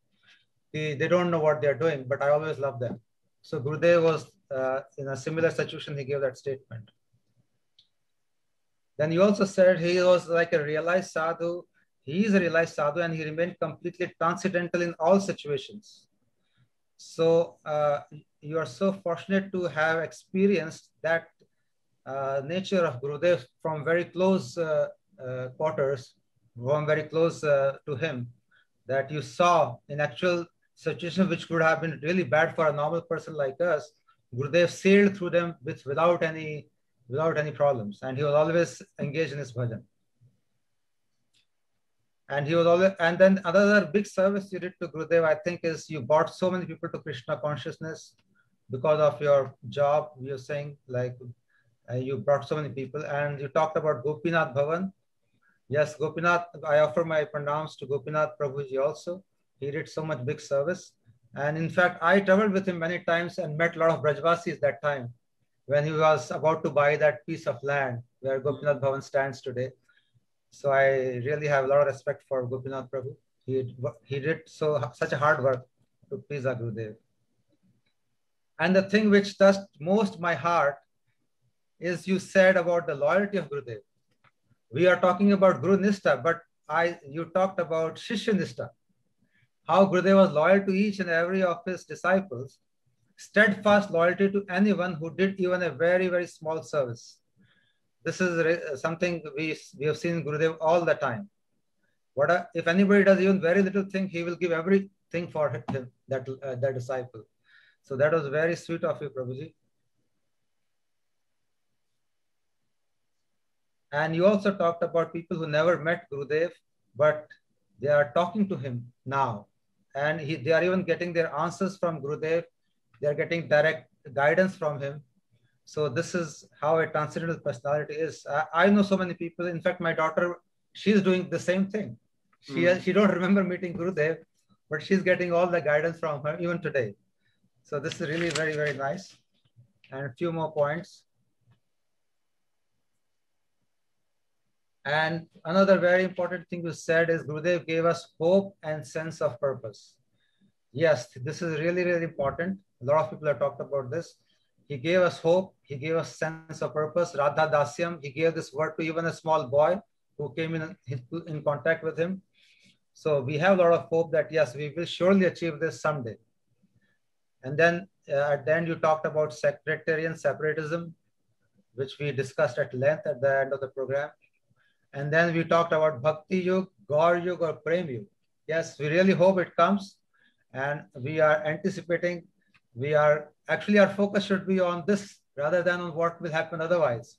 they don't know what they're doing, but I always love them. So Gurudev was in a similar situation, he gave that statement. Then you also said he was like a realized sadhu. He is a realized sadhu and he remained completely transcendental in all situations. So you are so fortunate to have experienced that nature of Gurudev from very close quarters, from very close to him, that you saw in actual situation which would have been really bad for a normal person like us. Gurudev sailed through them without any problems, and he was always engaged in his bhajan. And he was always, and then another big service you did to Gurudev, I think, is you brought so many people to Krishna consciousness because of your job. You're saying like you brought so many people, and you talked about Gopinath Bhavan. Yes, Gopinath, I offer my pranams to Gopinath Prabhuji also. He did so much big service. And in fact, I traveled with him many times and met a lot of Brajvasis that time when he was about to buy that piece of land where Gopinath Bhavan stands today. So I really have a lot of respect for Gopinath Prabhu. He did such a hard work to please our Gurudev. And the thing which touched most my heart is you said about the loyalty of Gurudev. We are talking about Guru Nishta, but you talked about Shishya Nishta. How Gurudev was loyal to each and every of his disciples, steadfast loyalty to anyone who did even a very, very small service. This is something we have seen Gurudev all the time. If anybody does even very little thing, he will give everything for him, that disciple. So that was very sweet of you, Prabhuji. And you also talked about people who never met Gurudev, but they are talking to him now. And they are even getting their answers from Gurudev. They are getting direct guidance from him. So this is how a transcendental personality is. I know so many people. In fact, my daughter, she's doing the same thing. She don't remember meeting Gurudev, but she's getting all the guidance from her even today. So this is really very, very nice. And a few more points. And another very important thing you said is Gurudev gave us hope and sense of purpose. Yes, this is really, really important. A lot of people have talked about this. He gave us hope. He gave us sense of purpose. Radha Dasyam, he gave this word to even a small boy who came in contact with him. So we have a lot of hope that, yes, we will surely achieve this someday. And then at the end, you talked about sectarian separatism, which we discussed at length at the end of the program. And then we talked about Bhakti Yug, Gaur Yug, or Prem Yug. Yes, we really hope it comes. And we are anticipating, actually our focus should be on this rather than on what will happen otherwise.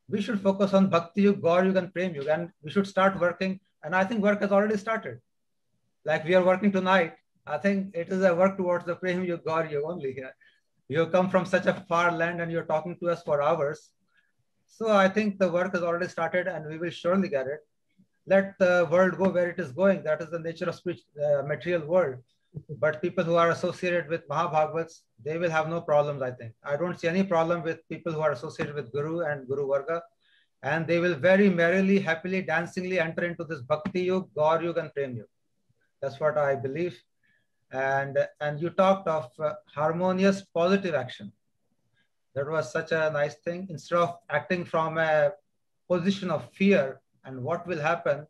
We should focus on Bhakti Yug, Gaur Yug, and Prem Yug, and we should start working. And I think work has already started. Like we are working tonight, I think it is a work towards the Prem Yug, Gaur Yug only. You come from such a far land and you're talking to us for hours. So I think the work has already started and we will surely get it. Let the world go where it is going. That is the nature of material world. But people who are associated with Mahabhagavats, they will have no problems, I think. I don't see any problem with people who are associated with Guru and Guru Varga. And they will very merrily, happily, dancingly enter into this Bhakti Yug, Gaur Yug, and Prem Yug. That's what I believe. And you talked of harmonious, positive action. That was such a nice thing. Instead of acting from a position of fear and what will happen,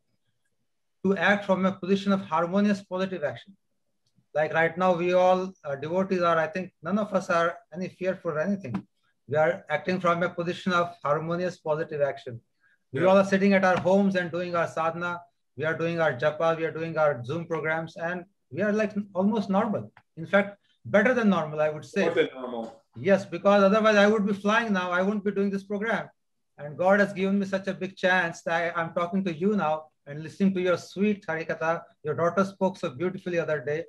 to act from a position of harmonious, positive action. Like right now, we all devotees are, I think none of us are any fearful or anything. We are acting from a position of harmonious, positive action. We all are sitting at our homes and doing our sadhana. We are doing our japa, we are doing our Zoom programs, and we are like almost normal. In fact, better than normal, I would say. More than normal. Yes, because otherwise I would be flying now. I wouldn't be doing this program. And God has given me such a big chance that I'm talking to you now and listening to your sweet Harikatha. Your daughter spoke so beautifully the other day.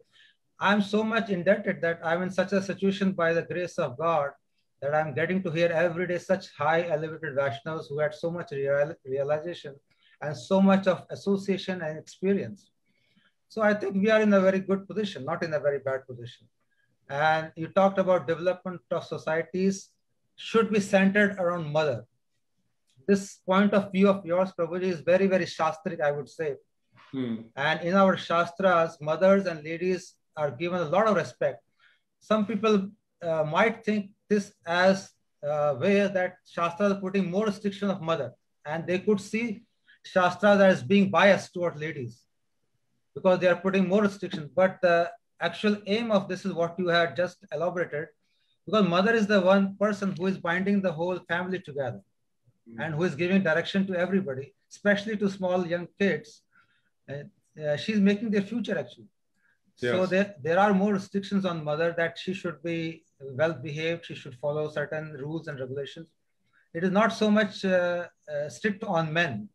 I'm so much indebted that I'm in such a situation by the grace of God that I'm getting to hear every day such high elevated Vaishnavas who had so much realization and so much of association and experience. So I think we are in a very good position, not in a very bad position. And you talked about development of societies should be centered around mother. This point of view of yours, Prabhuji, is very, very Shastric, I would say. And in our Shastras, mothers and ladies are given a lot of respect. Some people might think this as a way that Shastras are putting more restriction of mother. And they could see Shastras as being biased toward ladies because they are putting more restrictions. But the actual aim of this is what you had just elaborated, because mother is the one person who is binding the whole family together and who is giving direction to everybody, especially to small young kids. She's making their future actually. So there are more restrictions on mother that she should be well behaved, she should follow certain rules and regulations. It is not so much strict on men,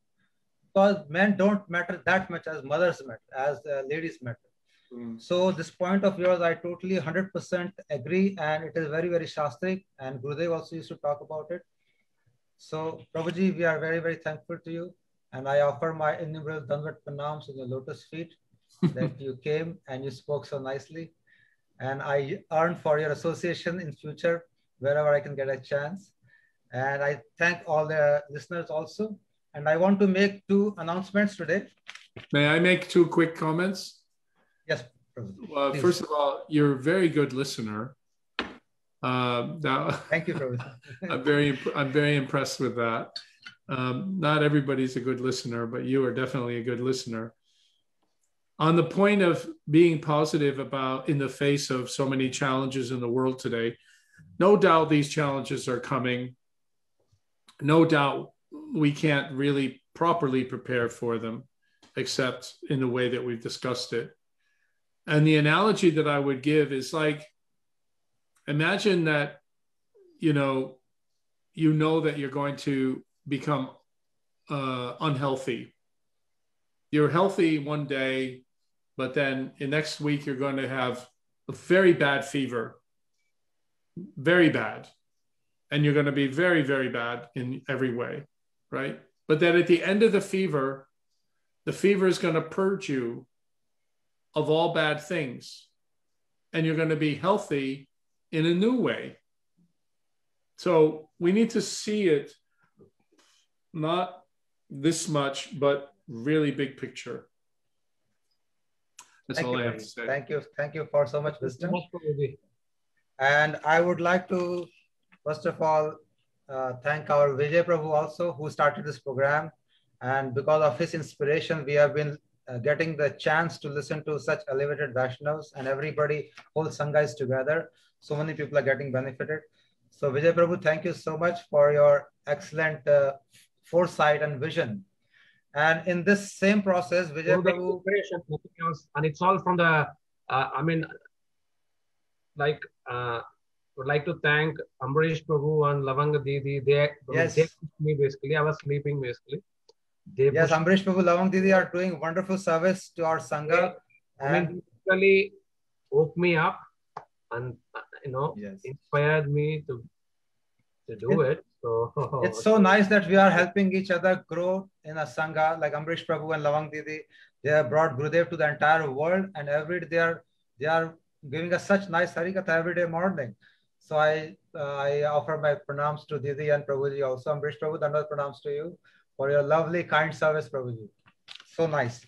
because men don't matter that much as mothers matter, as ladies matter. So this point of yours, I totally 100% agree, and it is very, very Shastric, and Gurudev also used to talk about it. So Prabhuji, we are very, very thankful to you, and I offer my innumerable Dandavat Pranams in your lotus feet that you came and you spoke so nicely, and I earn for your association in future wherever I can get a chance. And I thank all the listeners also. And I want to make 2 announcements today. May I make 2 quick comments? Yes. First of all, you're a very good listener. Thank you, Prabhu. I'm very impressed with that. Not everybody's a good listener, but you are definitely a good listener. On the point of being positive about in the face of so many challenges in the world today, no doubt these challenges are coming. No doubt we can't really properly prepare for them, except in the way that we've discussed it. And the analogy that I would give is like, imagine that, you know that you're going to become unhealthy. You're healthy one day, but then the next week you're going to have a very bad fever, very bad. And you're going to be very, very bad in every way, right? But then at the end of the fever is going to purge you of all bad things. And you're going to be healthy in a new way. So we need to see it not this much, but really big picture. That's all I have to say. Thank you. Thank you for so much wisdom. And I would like to, first of all, thank our Vijay Prabhu also, who started this program. And because of his inspiration, we have been getting the chance to listen to such elevated Vaishnavas, and everybody, whole Sangha is together. So many people are getting benefited. So Vijay Prabhu, thank you so much for your excellent foresight and vision. And in this same process, Vijay Prabhu... Nothing else. And it's all from the, would like to thank Ambarish Prabhu and Lavanga Didi. They pushed me basically. I was sleeping basically. Yes, Ambarish Prabhu, Lavang Didi are doing wonderful service to our Sangha. And basically woke me up and, inspired me to do it. So it's so nice that we are helping each other grow in a Sangha, like Ambarish Prabhu and Lavang Didi. They have brought Gurudev to the entire world, and every day they are giving us such nice Harikatha every day morning. So I offer my pranams to Didi and Prabhuji also. Ambarish Prabhu, Dandavat pranams to you for your lovely, kind service, Prabhuji. So nice.